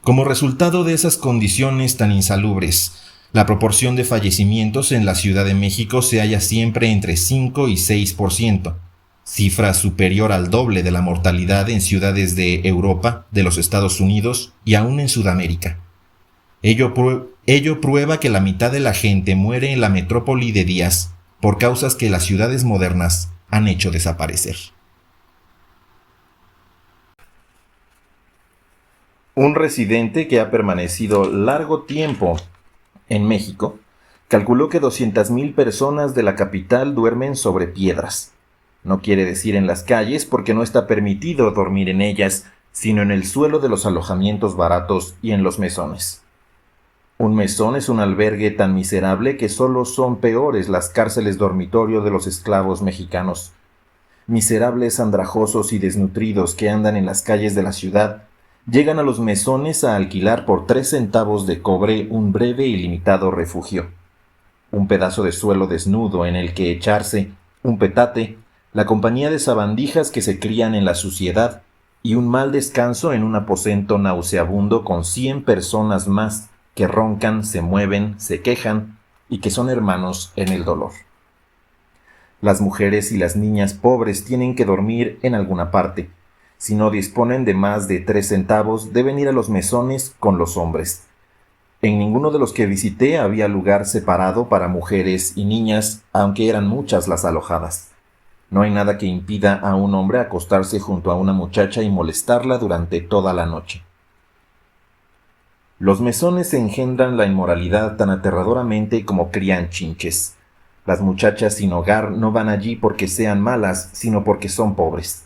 Como resultado de esas condiciones tan insalubres, la proporción de fallecimientos en la Ciudad de México se halla siempre entre 5 y 6%, cifra superior al doble de la mortalidad en ciudades de Europa, de los Estados Unidos y aún en Sudamérica. Ello prueba que la mitad de la gente muere en la metrópoli de días por causas que las ciudades modernas han hecho desaparecer. Un residente que ha permanecido largo tiempo en México calculó que 200,000 personas de la capital duermen sobre piedras. No quiere decir en las calles porque no está permitido dormir en ellas, sino en el suelo de los alojamientos baratos y en los mesones. Un mesón es un albergue tan miserable que solo son peores las cárceles dormitorio de los esclavos mexicanos. Miserables andrajosos y desnutridos que andan en las calles de la ciudad llegan a los mesones a alquilar por 3 centavos de cobre un breve y limitado refugio. Un pedazo de suelo desnudo en el que echarse, un petate, la compañía de sabandijas que se crían en la suciedad y un mal descanso en un aposento nauseabundo con 100 personas más que roncan, se mueven, se quejan y que son hermanos en el dolor. Las mujeres y las niñas pobres tienen que dormir en alguna parte. Si no disponen de más de 3 centavos, deben ir a los mesones con los hombres. En ninguno de los que visité había lugar separado para mujeres y niñas, aunque eran muchas las alojadas. No hay nada que impida a un hombre acostarse junto a una muchacha y molestarla durante toda la noche. Los mesones engendran la inmoralidad tan aterradoramente como crían chinches. Las muchachas sin hogar no van allí porque sean malas, sino porque son pobres.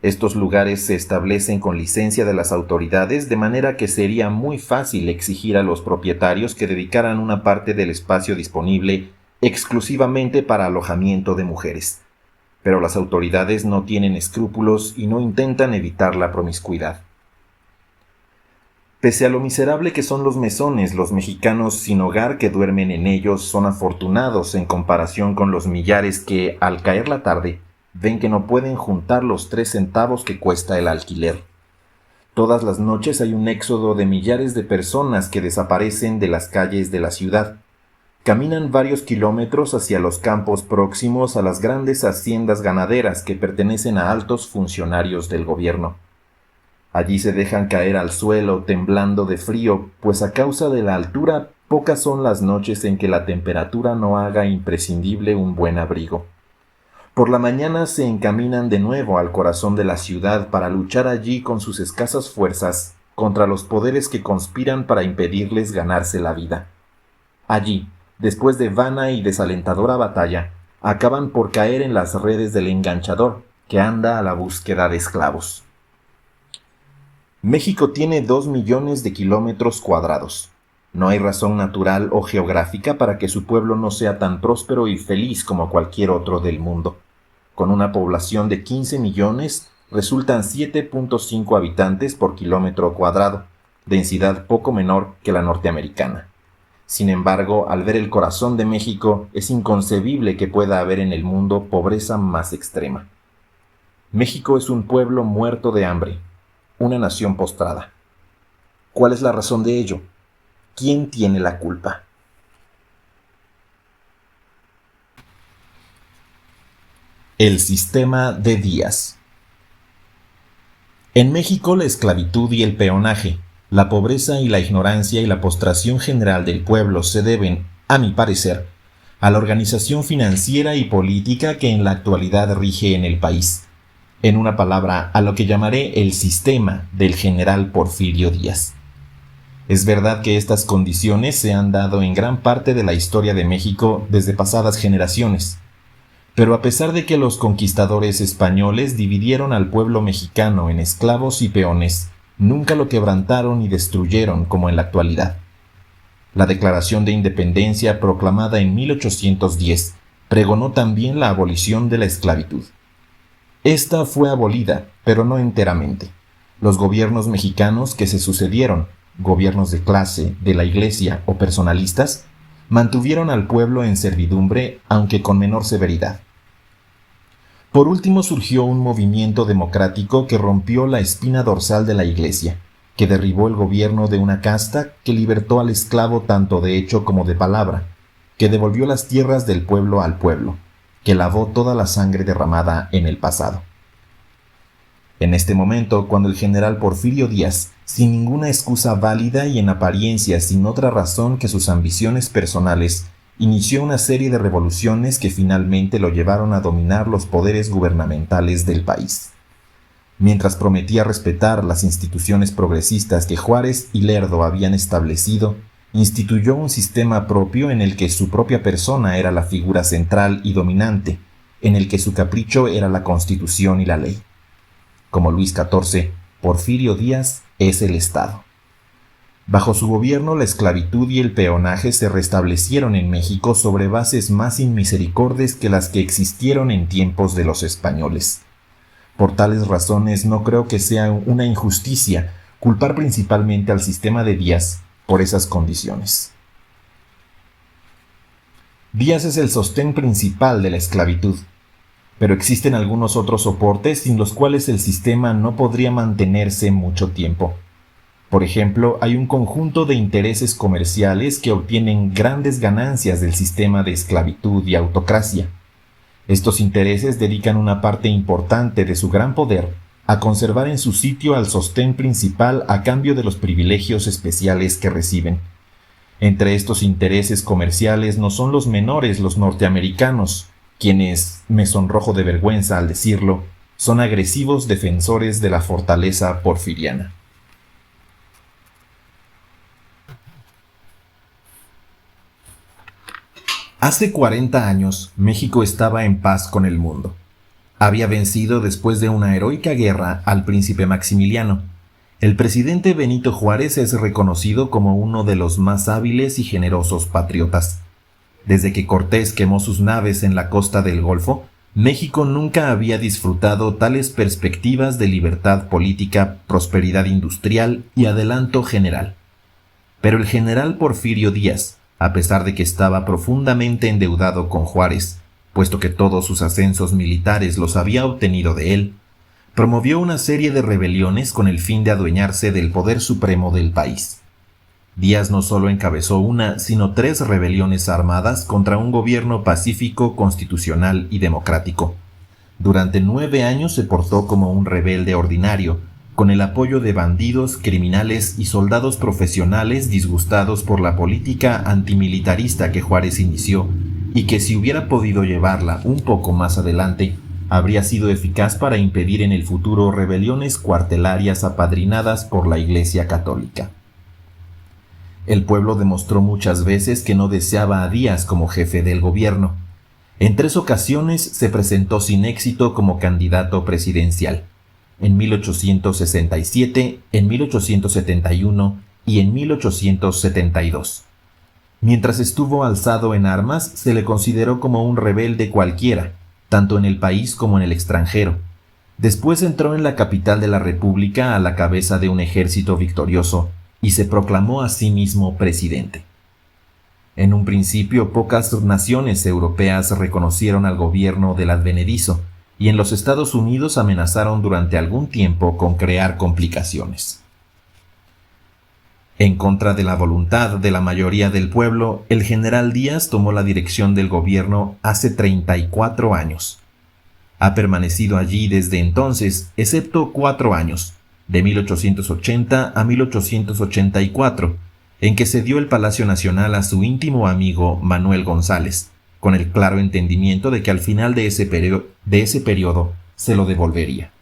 Estos lugares se establecen con licencia de las autoridades, de manera que sería muy fácil exigir a los propietarios que dedicaran una parte del espacio disponible exclusivamente para alojamiento de mujeres. Pero las autoridades no tienen escrúpulos y no intentan evitar la promiscuidad. Pese a lo miserable que son los mesones, los mexicanos sin hogar que duermen en ellos son afortunados en comparación con los millares que, al caer la tarde, ven que no pueden juntar los 3 centavos que cuesta el alquiler. Todas las noches hay un éxodo de millares de personas que desaparecen de las calles de la ciudad. Caminan varios kilómetros hacia los campos próximos a las grandes haciendas ganaderas que pertenecen a altos funcionarios del gobierno. Allí se dejan caer al suelo temblando de frío, pues a causa de la altura pocas son las noches en que la temperatura no haga imprescindible un buen abrigo. Por la mañana se encaminan de nuevo al corazón de la ciudad para luchar allí con sus escasas fuerzas contra los poderes que conspiran para impedirles ganarse la vida. Allí, después de vana y desalentadora batalla, acaban por caer en las redes del enganchador, que anda a la búsqueda de esclavos. México tiene 2 millones de kilómetros cuadrados. No hay razón natural o geográfica para que su pueblo no sea tan próspero y feliz como cualquier otro del mundo. Con una población de 15 millones, resultan 7.5 habitantes por kilómetro cuadrado, densidad poco menor que la norteamericana. Sin embargo, al ver el corazón de México, es inconcebible que pueda haber en el mundo pobreza más extrema. México es un pueblo muerto de hambre, una nación postrada. ¿Cuál es la razón de ello? ¿Quién tiene la culpa? El sistema de Díaz. En México, la esclavitud y el peonaje, la pobreza y la ignorancia y la postración general del pueblo se deben, a mi parecer, a la organización financiera y política que en la actualidad rige en el país. En una palabra, a lo que llamaré el sistema del general Porfirio Díaz. Es verdad que estas condiciones se han dado en gran parte de la historia de México desde pasadas generaciones. Pero a pesar de que los conquistadores españoles dividieron al pueblo mexicano en esclavos y peones, nunca lo quebrantaron ni destruyeron como en la actualidad. La Declaración de Independencia proclamada en 1810 pregonó también la abolición de la esclavitud. Esta fue abolida, pero no enteramente. Los gobiernos mexicanos que se sucedieron, gobiernos de clase, de la Iglesia o personalistas, mantuvieron al pueblo en servidumbre, aunque con menor severidad. Por último surgió un movimiento democrático que rompió la espina dorsal de la Iglesia, que derribó el gobierno de una casta que libertó al esclavo tanto de hecho como de palabra, que devolvió las tierras del pueblo al pueblo, que lavó toda la sangre derramada en el pasado. En este momento, cuando el general Porfirio Díaz, sin ninguna excusa válida y en apariencia sin otra razón que sus ambiciones personales, inició una serie de revoluciones que finalmente lo llevaron a dominar los poderes gubernamentales del país. Mientras prometía respetar las instituciones progresistas que Juárez y Lerdo habían establecido, instituyó un sistema propio en el que su propia persona era la figura central y dominante, en el que su capricho era la Constitución y la ley. Como Luis XIV, Porfirio Díaz es el Estado. Bajo su gobierno, la esclavitud y el peonaje se restablecieron en México sobre bases más inmisericordes que las que existieron en tiempos de los españoles. Por tales razones, no creo que sea una injusticia culpar principalmente al sistema de Díaz por esas condiciones. Díaz es el sostén principal de la esclavitud, pero existen algunos otros soportes sin los cuales el sistema no podría mantenerse mucho tiempo. Por ejemplo, hay un conjunto de intereses comerciales que obtienen grandes ganancias del sistema de esclavitud y autocracia. Estos intereses dedican una parte importante de su gran poder a conservar en su sitio al sostén principal a cambio de los privilegios especiales que reciben. Entre estos intereses comerciales no son los menores los norteamericanos, quienes, me sonrojo de vergüenza al decirlo, son agresivos defensores de la fortaleza porfiriana. Hace 40 años, México estaba en paz con el mundo. Había vencido después de una heroica guerra al príncipe Maximiliano. El presidente Benito Juárez es reconocido como uno de los más hábiles y generosos patriotas. Desde que Cortés quemó sus naves en la costa del Golfo, México nunca había disfrutado tales perspectivas de libertad política, prosperidad industrial y adelanto general. Pero el general Porfirio Díaz, a pesar de que estaba profundamente endeudado con Juárez, puesto que todos sus ascensos militares los había obtenido de él, promovió una serie de rebeliones con el fin de adueñarse del poder supremo del país. Díaz no solo encabezó una, sino 3 rebeliones armadas contra un gobierno pacífico, constitucional y democrático. Durante 9 años se portó como un rebelde ordinario, con el apoyo de bandidos, criminales y soldados profesionales disgustados por la política antimilitarista que Juárez inició, y que si hubiera podido llevarla un poco más adelante, habría sido eficaz para impedir en el futuro rebeliones cuartelarias apadrinadas por la Iglesia Católica. El pueblo demostró muchas veces que no deseaba a Díaz como jefe del gobierno. En 3 ocasiones se presentó sin éxito como candidato presidencial. En 1867, en 1871 y en 1872. Mientras estuvo alzado en armas, se le consideró como un rebelde cualquiera, tanto en el país como en el extranjero. Después entró en la capital de la República a la cabeza de un ejército victorioso y se proclamó a sí mismo presidente. En un principio, pocas naciones europeas reconocieron al gobierno del advenedizo, y en los Estados Unidos amenazaron durante algún tiempo con crear complicaciones. En contra de la voluntad de la mayoría del pueblo, el general Díaz tomó la dirección del gobierno hace 34 años. Ha permanecido allí desde entonces, excepto 4 años, de 1880 a 1884, en que cedió el Palacio Nacional a su íntimo amigo Manuel González, con el claro entendimiento de que al final de ese periodo se lo devolvería.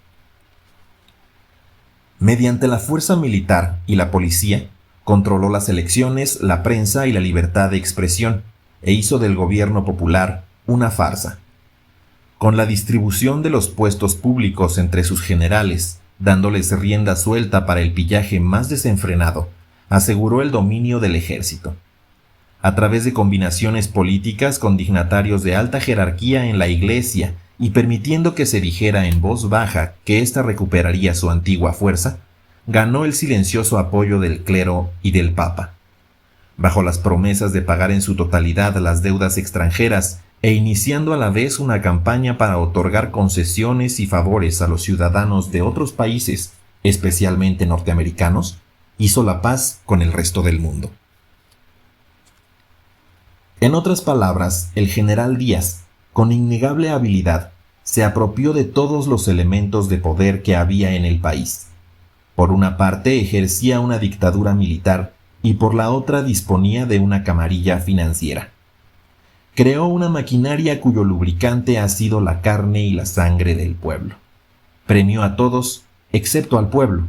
Mediante la fuerza militar y la policía, controló las elecciones, la prensa y la libertad de expresión, e hizo del gobierno popular una farsa. Con la distribución de los puestos públicos entre sus generales, dándoles rienda suelta para el pillaje más desenfrenado, aseguró el dominio del ejército. A través de combinaciones políticas con dignatarios de alta jerarquía en la Iglesia y permitiendo que se dijera en voz baja que ésta recuperaría su antigua fuerza, ganó el silencioso apoyo del clero y del Papa. Bajo las promesas de pagar en su totalidad las deudas extranjeras e iniciando a la vez una campaña para otorgar concesiones y favores a los ciudadanos de otros países, especialmente norteamericanos, hizo la paz con el resto del mundo. En otras palabras, el general Díaz, con innegable habilidad, se apropió de todos los elementos de poder que había en el país. Por una parte ejercía una dictadura militar y por la otra disponía de una camarilla financiera. Creó una maquinaria cuyo lubricante ha sido la carne y la sangre del pueblo. Premió a todos, excepto al pueblo.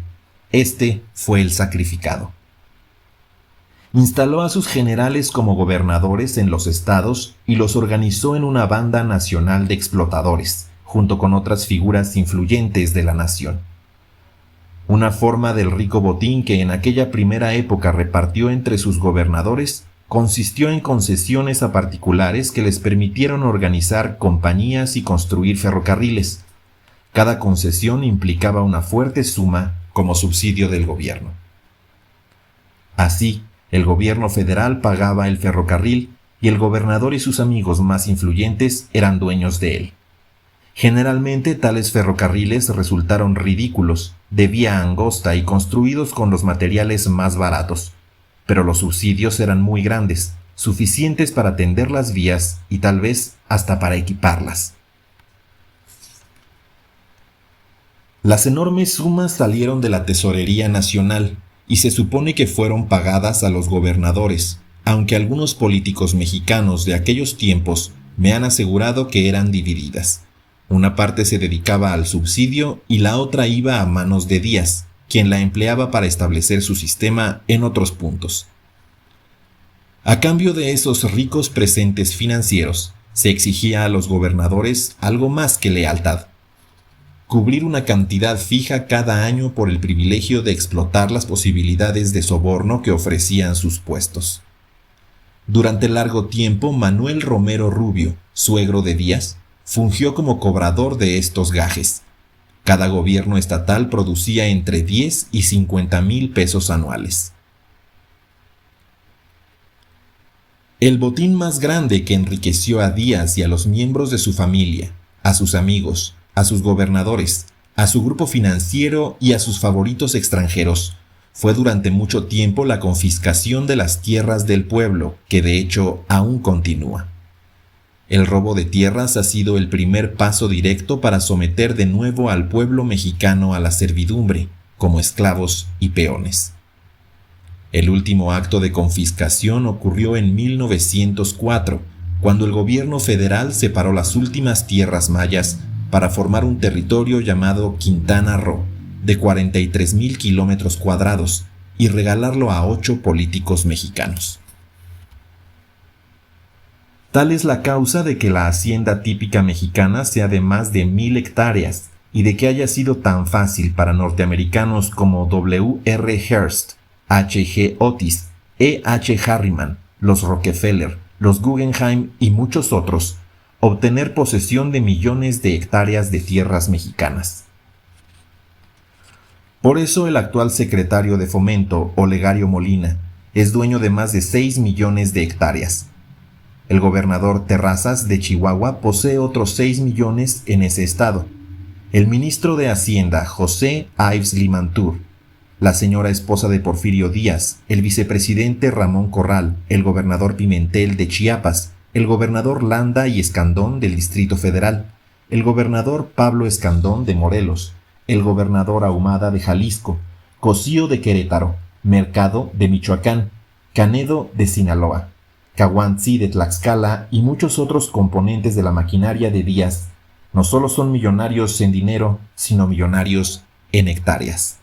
Este fue el sacrificado. Instaló a sus generales como gobernadores en los estados y los organizó en una banda nacional de explotadores, junto con otras figuras influyentes de la nación. Una forma del rico botín que en aquella primera época repartió entre sus gobernadores consistió en concesiones a particulares que les permitieron organizar compañías y construir ferrocarriles. Cada concesión implicaba una fuerte suma como subsidio del gobierno. Así, el gobierno federal pagaba el ferrocarril y el gobernador y sus amigos más influyentes eran dueños de él. Generalmente tales ferrocarriles resultaron ridículos, de vía angosta y construidos con los materiales más baratos, pero los subsidios eran muy grandes, suficientes para tender las vías y tal vez hasta para equiparlas. Las enormes sumas salieron de la Tesorería Nacional y se supone que fueron pagadas a los gobernadores, aunque algunos políticos mexicanos de aquellos tiempos me han asegurado que eran divididas. Una parte se dedicaba al subsidio y la otra iba a manos de Díaz, quien la empleaba para establecer su sistema en otros puntos. A cambio de esos ricos presentes financieros, se exigía a los gobernadores algo más que lealtad: cubrir una cantidad fija cada año por el privilegio de explotar las posibilidades de soborno que ofrecían sus puestos. Durante largo tiempo, Manuel Romero Rubio, suegro de Díaz, fungió como cobrador de estos gajes. Cada gobierno estatal producía entre 10 y 50,000 pesos anuales. El botín más grande que enriqueció a Díaz y a los miembros de su familia, a sus amigos, a sus gobernadores, a su grupo financiero y a sus favoritos extranjeros, fue durante mucho tiempo la confiscación de las tierras del pueblo, que de hecho aún continúa. El robo de tierras ha sido el primer paso directo para someter de nuevo al pueblo mexicano a la servidumbre, como esclavos y peones. El último acto de confiscación ocurrió en 1904, cuando el gobierno federal separó las últimas tierras mayas para formar un territorio llamado Quintana Roo, de 43,000 kilómetros cuadrados, y regalarlo a 8 políticos mexicanos. Tal es la causa de que la hacienda típica mexicana sea de más de 1,000 hectáreas y de que haya sido tan fácil para norteamericanos como W. R. Hearst, H. G. Otis, E. H. Harriman, los Rockefeller, los Guggenheim y muchos otros obtener posesión de millones de hectáreas de tierras mexicanas. Por eso el actual secretario de Fomento, Olegario Molina, es dueño de más de 6 millones de hectáreas. El gobernador Terrazas de Chihuahua posee otros 6 millones en ese estado. El ministro de Hacienda, José Ives Limantur, la señora esposa de Porfirio Díaz, el vicepresidente Ramón Corral, el gobernador Pimentel de Chiapas, el gobernador Landa y Escandón del Distrito Federal, el gobernador Pablo Escandón de Morelos, el gobernador Ahumada de Jalisco, Cosío de Querétaro, Mercado de Michoacán, Canedo de Sinaloa, Cahuantzi de Tlaxcala y muchos otros componentes de la maquinaria de Díaz no solo son millonarios en dinero, sino millonarios en hectáreas.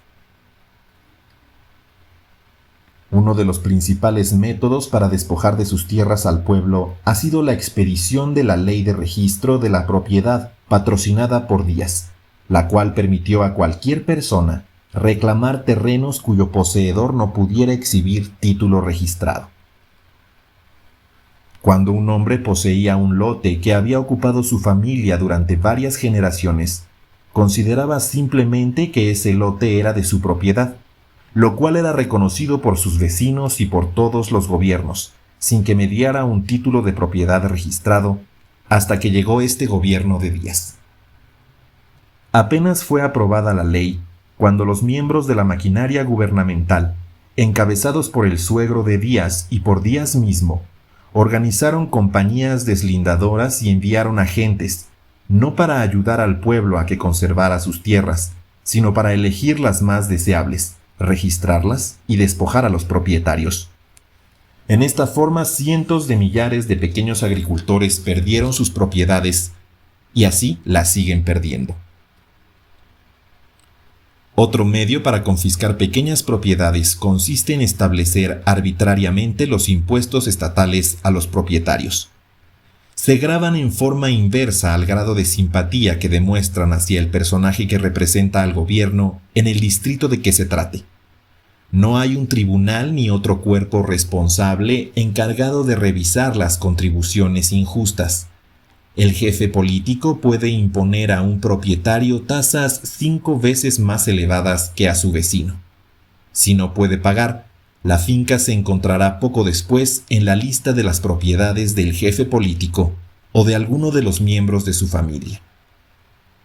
Uno de los principales métodos para despojar de sus tierras al pueblo ha sido la expedición de la Ley de Registro de la Propiedad, patrocinada por Díaz, la cual permitió a cualquier persona reclamar terrenos cuyo poseedor no pudiera exhibir título registrado. Cuando un hombre poseía un lote que había ocupado su familia durante varias generaciones, consideraba simplemente que ese lote era de su propiedad, lo cual era reconocido por sus vecinos y por todos los gobiernos, sin que mediara un título de propiedad registrado, hasta que llegó este gobierno de Díaz. Apenas fue aprobada la ley cuando los miembros de la maquinaria gubernamental, encabezados por el suegro de Díaz y por Díaz mismo, organizaron compañías deslindadoras y enviaron agentes, no para ayudar al pueblo a que conservara sus tierras, sino para elegir las más deseables, registrarlas y despojar a los propietarios. En esta forma, cientos de millares de pequeños agricultores perdieron sus propiedades y así las siguen perdiendo. Otro medio para confiscar pequeñas propiedades consiste en establecer arbitrariamente los impuestos estatales a los propietarios. Se graban en forma inversa al grado de simpatía que demuestran hacia el personaje que representa al gobierno en el distrito de que se trate. No hay un tribunal ni otro cuerpo responsable encargado de revisar las contribuciones injustas. El jefe político puede imponer a un propietario tasas 5 veces más elevadas que a su vecino. Si no puede pagar, la finca se encontrará poco después en la lista de las propiedades del jefe político o de alguno de los miembros de su familia.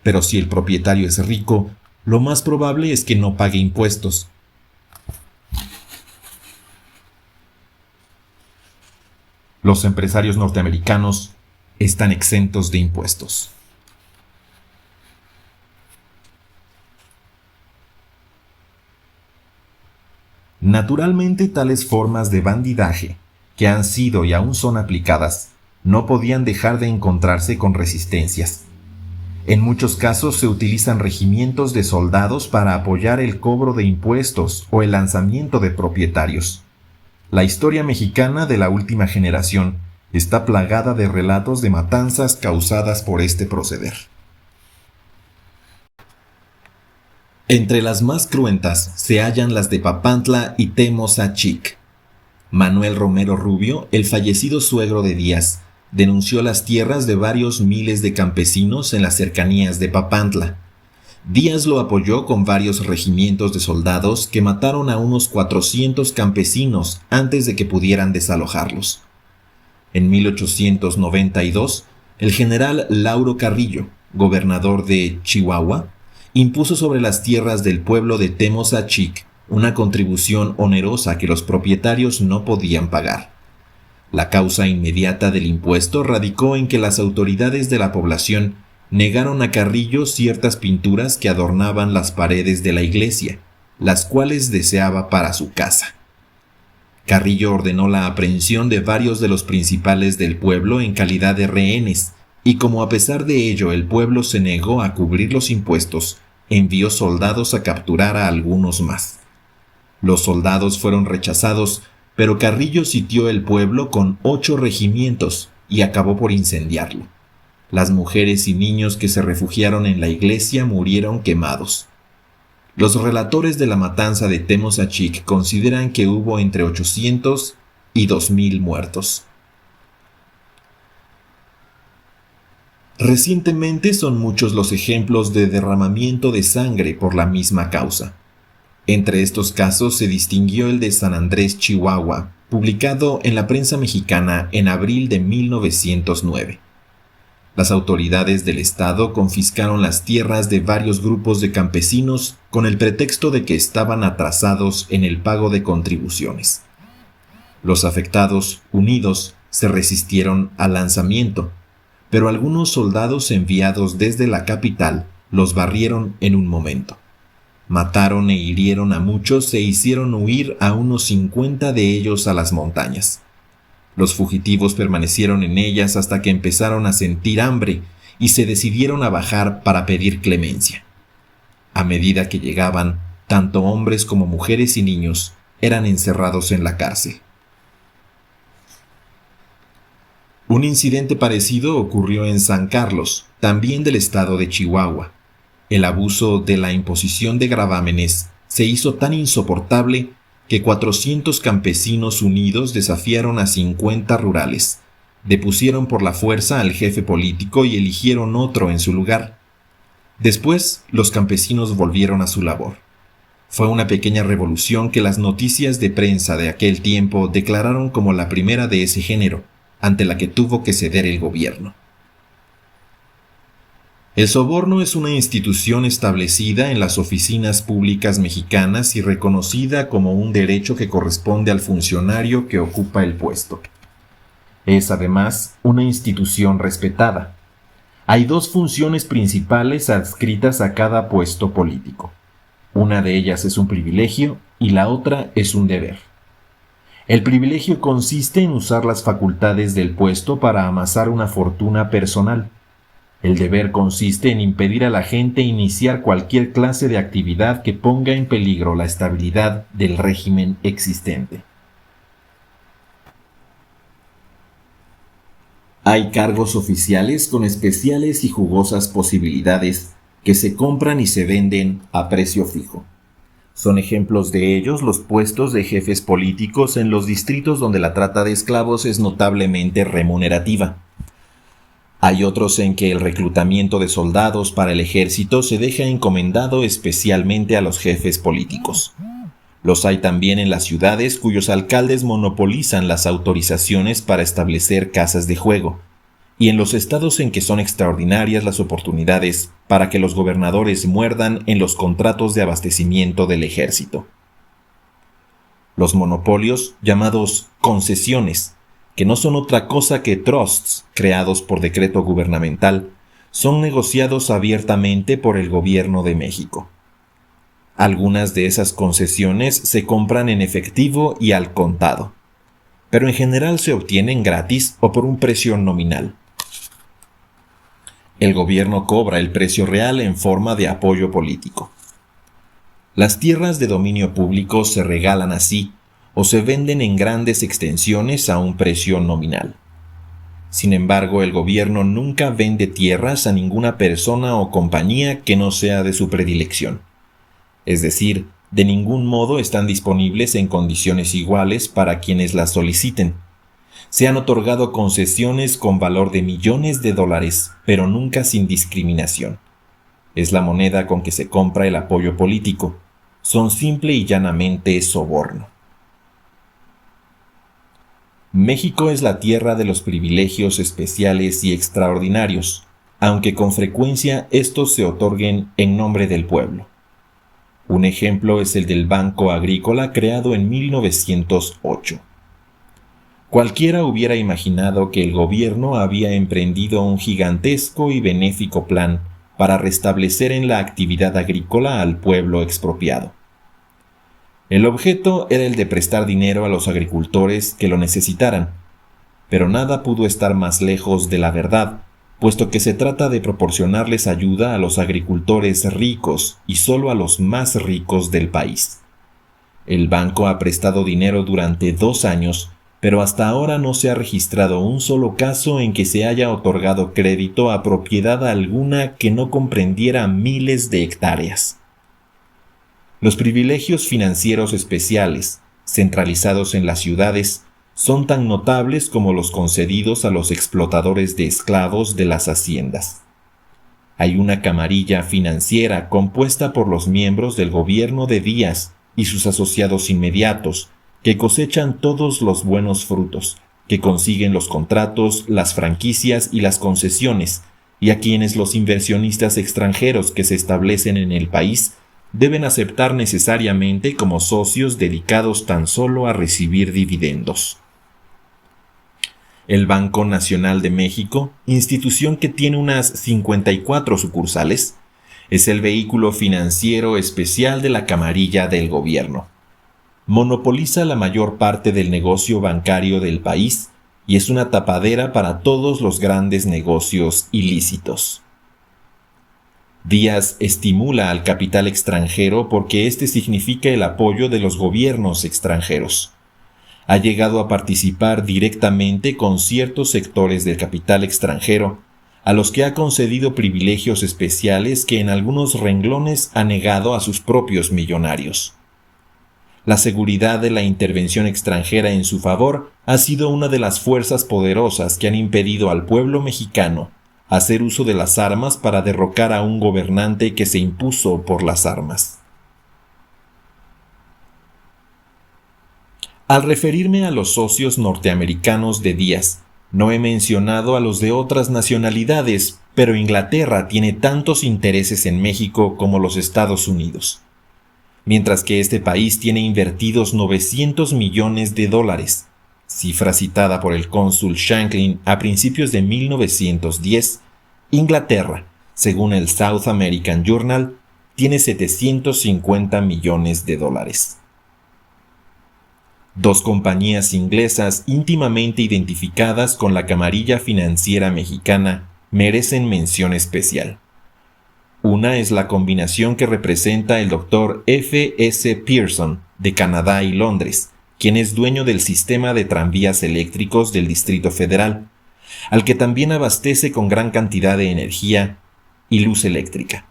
Pero si el propietario es rico, lo más probable es que no pague impuestos. Los empresarios norteamericanos están exentos de impuestos. Naturalmente, tales formas de bandidaje, que han sido y aún son aplicadas, no podían dejar de encontrarse con resistencias. En muchos casos se utilizan regimientos de soldados para apoyar el cobro de impuestos o el lanzamiento de propietarios. La historia mexicana de la última generación está plagada de relatos de matanzas causadas por este proceder. Entre las más cruentas se hallan las de Papantla y Temozachic. Manuel Romero Rubio, el fallecido suegro de Díaz, denunció las tierras de varios miles de campesinos en las cercanías de Papantla. Díaz lo apoyó con varios regimientos de soldados que mataron a unos 400 campesinos antes de que pudieran desalojarlos. En 1892, el general Lauro Carrillo, gobernador de Chihuahua, impuso sobre las tierras del pueblo de Temozachic una contribución onerosa que los propietarios no podían pagar. La causa inmediata del impuesto radicó en que las autoridades de la población negaron a Carrillo ciertas pinturas que adornaban las paredes de la iglesia, las cuales deseaba para su casa. Carrillo ordenó la aprehensión de varios de los principales del pueblo en calidad de rehenes, y como a pesar de ello el pueblo se negó a cubrir los impuestos, envió soldados a capturar a algunos más. Los soldados fueron rechazados, pero Carrillo sitió el pueblo con 8 regimientos y acabó por incendiarlo. Las mujeres y niños que se refugiaron en la iglesia murieron quemados. Los relatores de la matanza de Temozachic consideran que hubo entre 800 y 2000 muertos. Recientemente son muchos los ejemplos de derramamiento de sangre por la misma causa. Entre estos casos se distinguió el de San Andrés, Chihuahua, publicado en la prensa mexicana en abril de 1909. Las autoridades del estado confiscaron las tierras de varios grupos de campesinos con el pretexto de que estaban atrasados en el pago de contribuciones. Los afectados, unidos, se resistieron al lanzamiento, pero algunos soldados enviados desde la capital los barrieron en un momento. Mataron e hirieron a muchos e hicieron huir a unos 50 de ellos a las montañas. Los fugitivos permanecieron en ellas hasta que empezaron a sentir hambre y se decidieron a bajar para pedir clemencia. A medida que llegaban, tanto hombres como mujeres y niños eran encerrados en la cárcel. Un incidente parecido ocurrió en San Carlos, también del estado de Chihuahua. El abuso de la imposición de gravámenes se hizo tan insoportable que 400 campesinos unidos desafiaron a 50 rurales, depusieron por la fuerza al jefe político y eligieron otro en su lugar. Después, los campesinos volvieron a su labor. Fue una pequeña revolución que las noticias de prensa de aquel tiempo declararon como la primera de ese género, ante la que tuvo que ceder el gobierno. El soborno es una institución establecida en las oficinas públicas mexicanas y reconocida como un derecho que corresponde al funcionario que ocupa el puesto. Es además una institución respetada. Hay dos funciones principales adscritas a cada puesto político. Una de ellas es un privilegio y la otra es un deber. El privilegio consiste en usar las facultades del puesto para amasar una fortuna personal. El deber consiste en impedir a la gente iniciar cualquier clase de actividad que ponga en peligro la estabilidad del régimen existente. Hay cargos oficiales con especiales y jugosas posibilidades que se compran y se venden a precio fijo. Son ejemplos de ellos los puestos de jefes políticos en los distritos donde la trata de esclavos es notablemente remunerativa. Hay otros en que el reclutamiento de soldados para el ejército se deja encomendado especialmente a los jefes políticos. Los hay también en las ciudades cuyos alcaldes monopolizan las autorizaciones para establecer casas de juego, y en los estados en que son extraordinarias las oportunidades para que los gobernadores muerdan en los contratos de abastecimiento del ejército. Los monopolios, llamados concesiones, que no son otra cosa que trusts creados por decreto gubernamental, son negociados abiertamente por el gobierno de México. Algunas de esas concesiones se compran en efectivo y al contado, pero en general se obtienen gratis o por un precio nominal. El gobierno cobra el precio real en forma de apoyo político. Las tierras de dominio público se regalan así o se venden en grandes extensiones a un precio nominal. Sin embargo, el gobierno nunca vende tierras a ninguna persona o compañía que no sea de su predilección. Es decir, de ningún modo están disponibles en condiciones iguales para quienes las soliciten. Se han otorgado concesiones con valor de millones de dólares, pero nunca sin discriminación. Es la moneda con que se compra el apoyo político. Son simple y llanamente soborno. México es la tierra de los privilegios especiales y extraordinarios, aunque con frecuencia estos se otorguen en nombre del pueblo. Un ejemplo es el del Banco Agrícola creado en 1908. Cualquiera hubiera imaginado que el gobierno había emprendido un gigantesco y benéfico plan para restablecer en la actividad agrícola al pueblo expropiado. El objeto era el de prestar dinero a los agricultores que lo necesitaran, pero nada pudo estar más lejos de la verdad, puesto que se trata de proporcionarles ayuda a los agricultores ricos y solo a los más ricos del país. El banco ha prestado dinero durante 2 años, pero hasta ahora no se ha registrado un solo caso en que se haya otorgado crédito a propiedad alguna que no comprendiera miles de hectáreas. Los privilegios financieros especiales, centralizados en las ciudades, son tan notables como los concedidos a los explotadores de esclavos de las haciendas. Hay una camarilla financiera compuesta por los miembros del gobierno de Díaz y sus asociados inmediatos, que cosechan todos los buenos frutos, que consiguen los contratos, las franquicias y las concesiones, y a quienes los inversionistas extranjeros que se establecen en el país deben aceptar necesariamente como socios dedicados tan solo a recibir dividendos. El Banco Nacional de México, institución que tiene unas 54 sucursales, es el vehículo financiero especial de la camarilla del gobierno. Monopoliza la mayor parte del negocio bancario del país y es una tapadera para todos los grandes negocios ilícitos. Díaz estimula al capital extranjero porque este significa el apoyo de los gobiernos extranjeros. Ha llegado a participar directamente con ciertos sectores del capital extranjero, a los que ha concedido privilegios especiales que en algunos renglones ha negado a sus propios millonarios. La seguridad de la intervención extranjera en su favor ha sido una de las fuerzas poderosas que han impedido al pueblo mexicano hacer uso de las armas para derrocar a un gobernante que se impuso por las armas. Al referirme a los socios norteamericanos de Díaz, no he mencionado a los de otras nacionalidades, pero Inglaterra tiene tantos intereses en México como los Estados Unidos. Mientras que este país tiene invertidos $900 millones, cifra citada por el cónsul Shanklin a principios de 1910, Inglaterra, según el South American Journal, tiene $750 millones. Dos compañías inglesas íntimamente identificadas con la camarilla financiera mexicana merecen mención especial. Una es la combinación que representa el Dr. F. S. Pearson, de Canadá y Londres, quien es dueño del sistema de tranvías eléctricos del Distrito Federal, al que también abastece con gran cantidad de energía y luz eléctrica.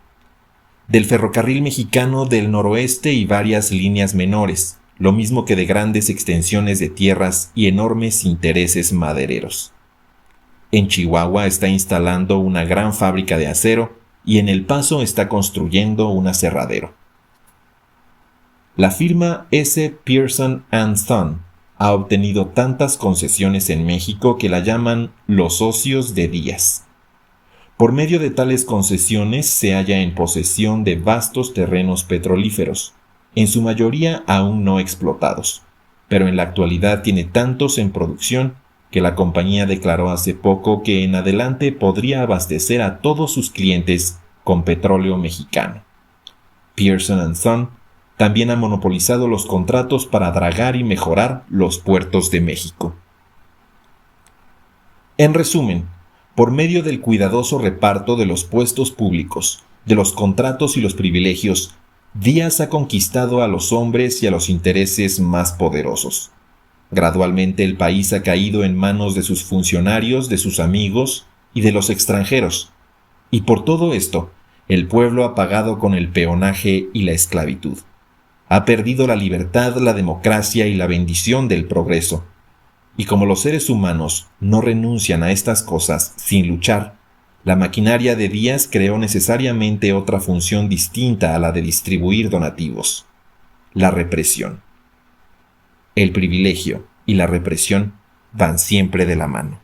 Del ferrocarril mexicano del noroeste y varias líneas menores, lo mismo que de grandes extensiones de tierras y enormes intereses madereros. En Chihuahua está instalando una gran fábrica de acero y en El Paso está construyendo un aserradero. La firma S. Pearson & Son ha obtenido tantas concesiones en México que la llaman los socios de Díaz. Por medio de tales concesiones se halla en posesión de vastos terrenos petrolíferos, en su mayoría aún no explotados, pero en la actualidad tiene tantos en producción que la compañía declaró hace poco que en adelante podría abastecer a todos sus clientes con petróleo mexicano. Pearson & Son también ha monopolizado los contratos para dragar y mejorar los puertos de México. En resumen, por medio del cuidadoso reparto de los puestos públicos, de los contratos y los privilegios, Díaz ha conquistado a los hombres y a los intereses más poderosos. Gradualmente el país ha caído en manos de sus funcionarios, de sus amigos y de los extranjeros. Y por todo esto, el pueblo ha pagado con el peonaje y la esclavitud. Ha perdido la libertad, la democracia y la bendición del progreso. Y como los seres humanos no renuncian a estas cosas sin luchar, la maquinaria de Díaz creó necesariamente otra función distinta a la de distribuir donativos: la represión. El privilegio y la represión van siempre de la mano.